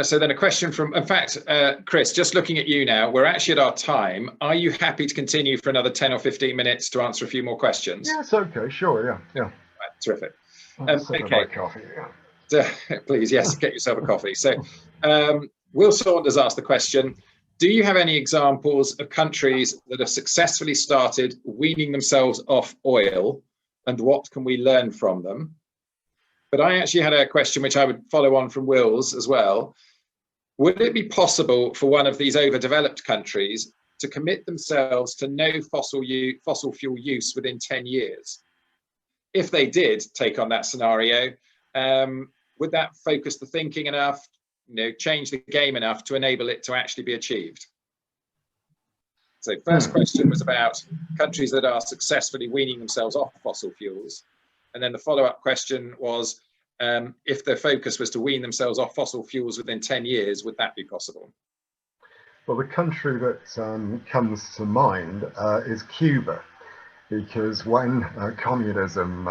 So then a question from, in fact, Chris, just looking at you now, we're actually at our time. Are you happy to continue for another 10 or 15 minutes to answer a few more questions? Yes, okay, sure, yeah. Right, terrific. Okay. Coffee, yeah. Please, yes, get yourself a coffee. So Will Saunders asked the question, do you have any examples of countries that have successfully started weaning themselves off oil, and what can we learn from them? But I actually had a question which I would follow on from Will's as well. Would it be possible for one of these overdeveloped countries to commit themselves to no fossil fuel use within 10 years? If they did take on that scenario, Would that focus the thinking enough, change the game enough to enable it to actually be achieved? So first question was about countries that are successfully weaning themselves off fossil fuels. And then the follow-up question was, if the focus was to wean themselves off fossil fuels within 10 years, would that be possible? Well, the country that comes to mind is Cuba, because when communism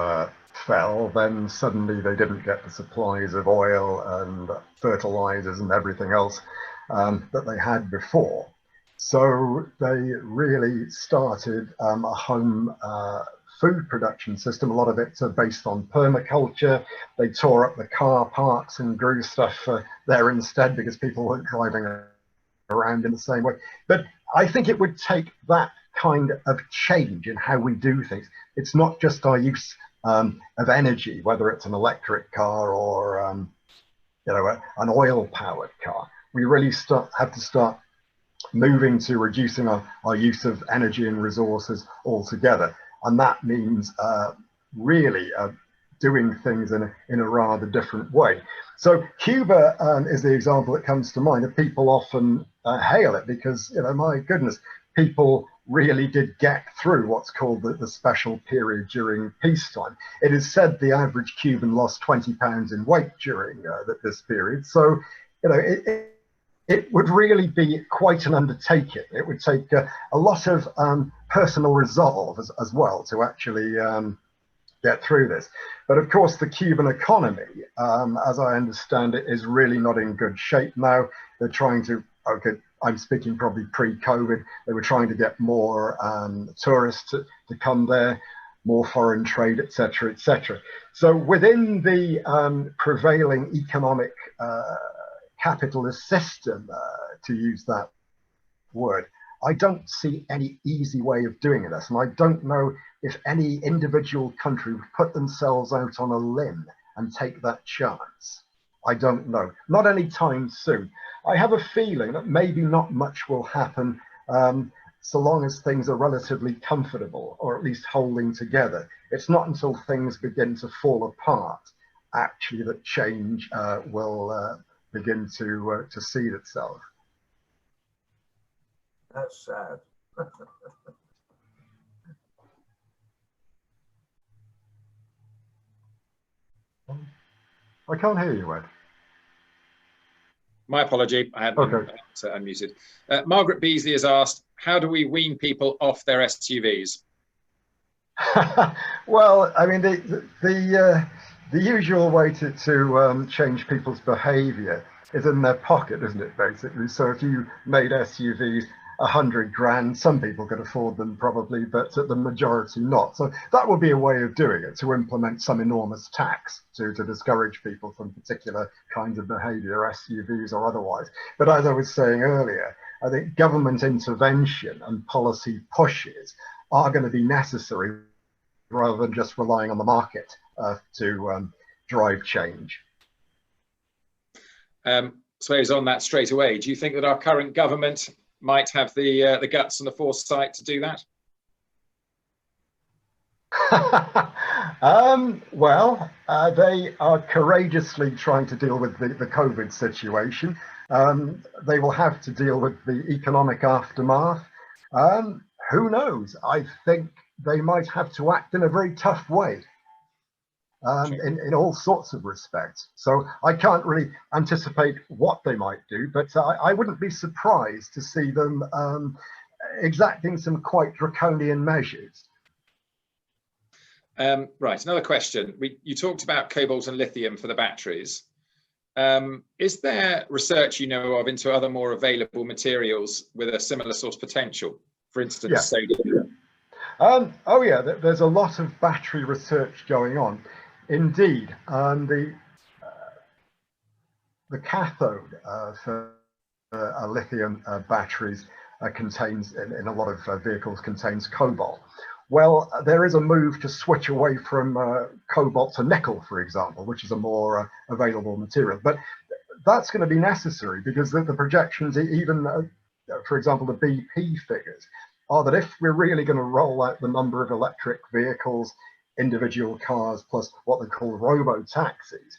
fell, then suddenly they didn't get the supplies of oil and fertilizers and everything else that they had before. So they really started a home food production system. A lot of it's based on permaculture. They tore up the car parks and grew stuff there instead because people weren't driving around in the same way. But I think it would take that kind of change in how we do things. It's not just our use of energy, whether it's an electric car or an oil-powered car. We really have to start moving to reducing our use of energy and resources altogether. And that means really doing things in a rather different way. So Cuba is the example that comes to mind. People often hail it because, my goodness, people really did get through what's called the special period during peacetime. It is said the average Cuban lost 20 pounds in weight during this period. So, it would really be quite an undertaking. It would take a lot of personal resolve as well to actually get through this. But of course, the Cuban economy, as I understand it, is really not in good shape now. They're trying to, I'm speaking probably pre-COVID, they were trying to get more tourists to come there, more foreign trade, etc., etc. So within the prevailing economic capitalist system, to use that word, I don't see any easy way of doing this. And I don't know if any individual country would put themselves out on a limb and take that chance. I don't know. Not anytime soon. I have a feeling that maybe not much will happen so long as things are relatively comfortable, or at least holding together. It's not until things begin to fall apart, actually, that change will begin to seed itself. That's sad. I can't hear you, Ed. My apology, I hadn't been unmuted. Margaret Beasley has asked, how do we wean people off their SUVs? Well, I mean, the usual way to change people's behavior is in their pocket, isn't it, basically? So if you made SUVs 100 grand, some people could afford them probably, but the majority not. So that would be a way of doing it, to implement some enormous tax to discourage people from particular kinds of behavior, SUVs or otherwise. But as I was saying earlier, I think government intervention and policy pushes are going to be necessary rather than just relying on the market to drive change. Sway's on that straight away. Do you think that our current government might have the guts and the foresight to do that? Well, they are courageously trying to deal with the COVID situation. They will have to deal with the economic aftermath. Who knows? I think they might have to act in a very tough way. In all sorts of respects. So I can't really anticipate what they might do, but I wouldn't be surprised to see them exacting some quite draconian measures. Right, another question. You talked about cobalt and lithium for the batteries. Is there research you know of into other more available materials with a similar source potential? For instance, sodium? Oh yeah, there's a lot of battery research going on. Indeed, the cathode for lithium batteries contains, in a lot of vehicles, contains cobalt. Well, there is a move to switch away from cobalt to nickel, for example, which is a more available material. But that's going to be necessary because the projections, even for example, the BP figures, are that if we're really going to roll out the number of electric vehicles individual cars plus what they call robo-taxis,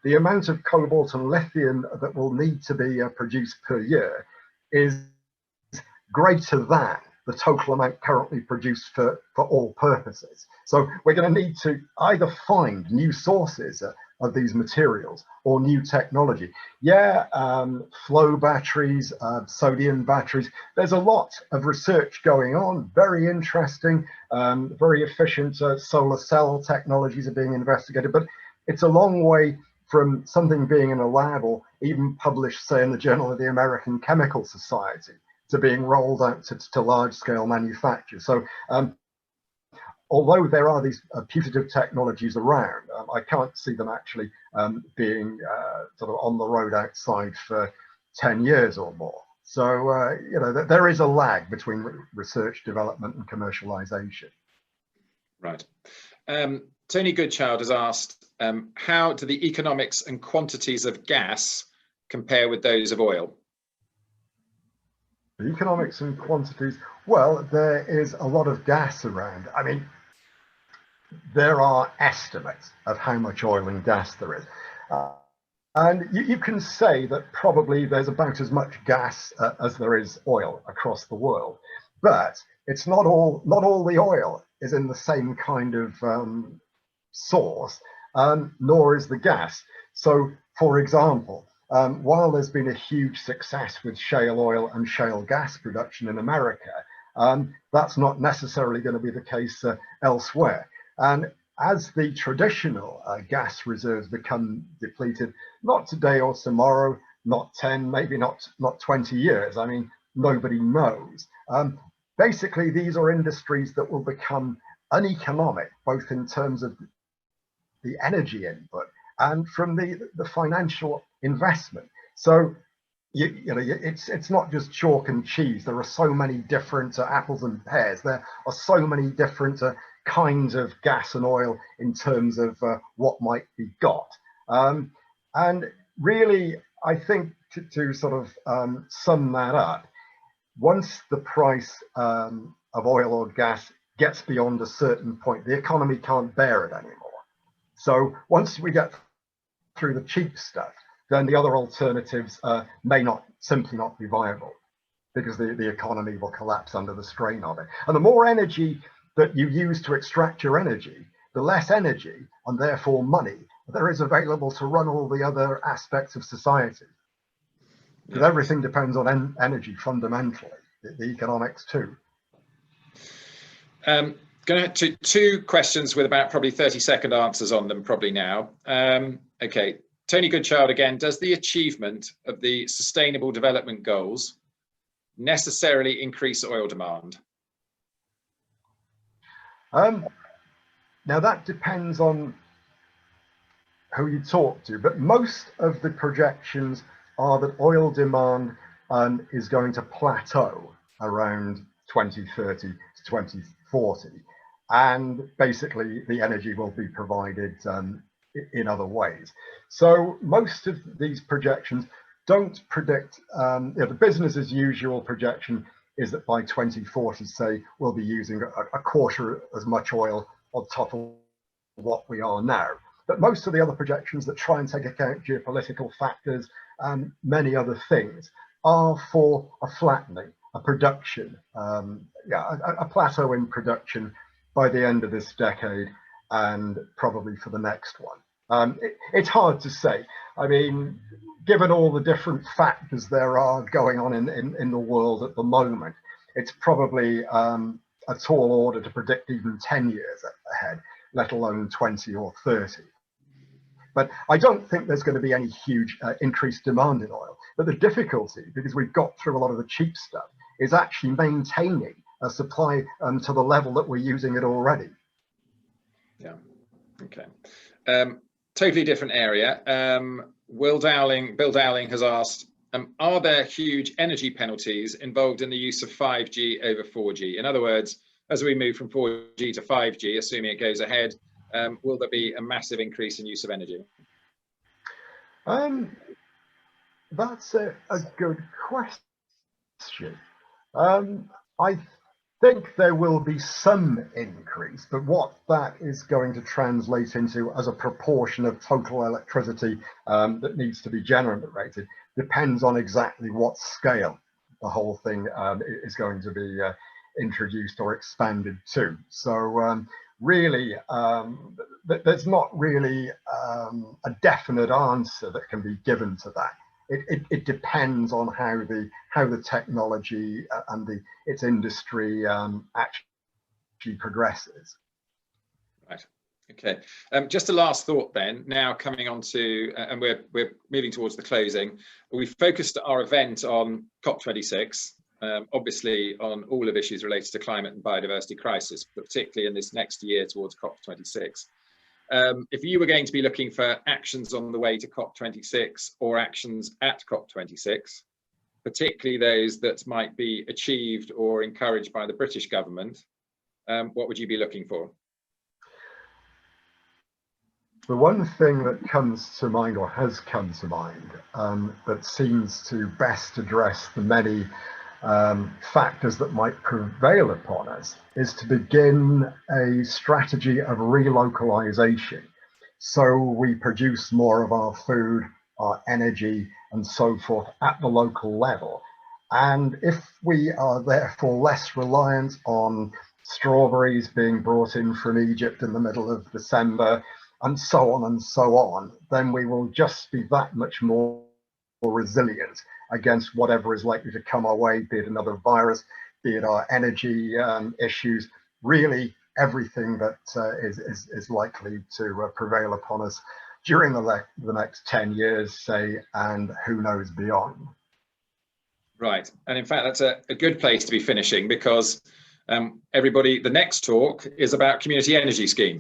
the amount of cobalt and lithium that will need to be produced per year is greater than the total amount currently produced for all purposes. So we're going to need to either find new sources of these materials or new technology. Yeah, flow batteries, sodium batteries, there's a lot of research going on, very interesting, very efficient solar cell technologies are being investigated, but it's a long way from something being in a lab or even published, say, in the Journal of the American Chemical Society, to being rolled out to large-scale manufacture. So although there are these putative technologies around, I can't see them actually being sort of on the road outside for 10 years or more. So, you know, there is a lag between research, development and commercialization. Right. Tony Goodchild has asked, how do the economics and quantities of gas compare with those of oil? The economics and quantities, well, there is a lot of gas around. I mean, there are estimates of how much oil and gas there is. And you can say that probably there's about as much gas as there is oil across the world. But it's not all the oil is in the same kind of source, nor is the gas. So, for example, while there's been a huge success with shale oil and shale gas production in America, that's not necessarily going to be the case elsewhere. And as the traditional gas reserves become depleted, not today or tomorrow, not 10, maybe not 20 years, I mean, nobody knows. Basically, these are industries that will become uneconomic, both in terms of the energy input and from the financial investment. So, you know, it's not just chalk and cheese. There are so many different apples and pears. There are so many different kinds of gas and oil in terms of what might be got. And really, I think to sort of sum that up, once the price of oil or gas gets beyond a certain point, the economy can't bear it anymore. So once we get through the cheap stuff, then the other alternatives may simply not be viable, because the economy will collapse under the strain of it. And the more energy that you use to extract your energy, the less energy and therefore money there is available to run all the other aspects of society. Because everything depends on energy fundamentally, the economics too. Going to have two questions with about probably 30-second answers on them probably now. Okay, Tony Goodchild again, does the achievement of the Sustainable Development Goals necessarily increase oil demand? Now that depends on who you talk to, but most of the projections are that oil demand is going to plateau around 2030 to 2040, and basically the energy will be provided in other ways. So most of these projections don't predict, the business as usual projection is that by 2040, say, we'll be using a quarter as much oil on top of what we are now. But most of the other projections that try and take account geopolitical factors and many other things are for a flattening, a production, a plateau in production by the end of this decade and probably for the next one. It's hard to say. I mean, given all the different factors there are going on in the world at the moment, it's probably a tall order to predict even 10 years ahead, let alone 20 or 30. But I don't think there's going to be any huge increased demand in oil. But the difficulty, because we've got through a lot of the cheap stuff, is actually maintaining a supply to the level that we're using it already. Yeah, okay. Totally different area. Bill Dowling has asked, are there huge energy penalties involved in the use of 5G over 4G? In other words, as we move from 4G to 5G, assuming it goes ahead, will there be a massive increase in use of energy? That's a good question. think there will be some increase, but what that is going to translate into as a proportion of total electricity that needs to be generated depends on exactly what scale the whole thing is going to be introduced or expanded to. So really, there's not really a definite answer that can be given to that. It depends on how the technology and its industry actually progresses. Right. Okay. Just a last thought then. Now coming on to, and we're moving towards the closing. We focused our event on COP26, obviously on all of issues related to climate and biodiversity crisis, but particularly in this next year towards COP26. If you were going to be looking for actions on the way to COP26 or actions at COP26, particularly those that might be achieved or encouraged by the British government, what would you be looking for? The one thing that comes to mind, or has come to mind, that seems to best address the many factors that might prevail upon us is to begin a strategy of relocalization. So we produce more of our food, our energy, and so forth at the local level. And if we are therefore less reliant on strawberries being brought in from Egypt in the middle of December, and so on, then we will just be that much more resilient against whatever is likely to come our way, be it another virus, be it our energy issues, really everything that is likely to prevail upon us during the next 10 years, say, and who knows beyond. Right, and in fact, that's a good place to be finishing, because everybody, the next talk is about community energy schemes.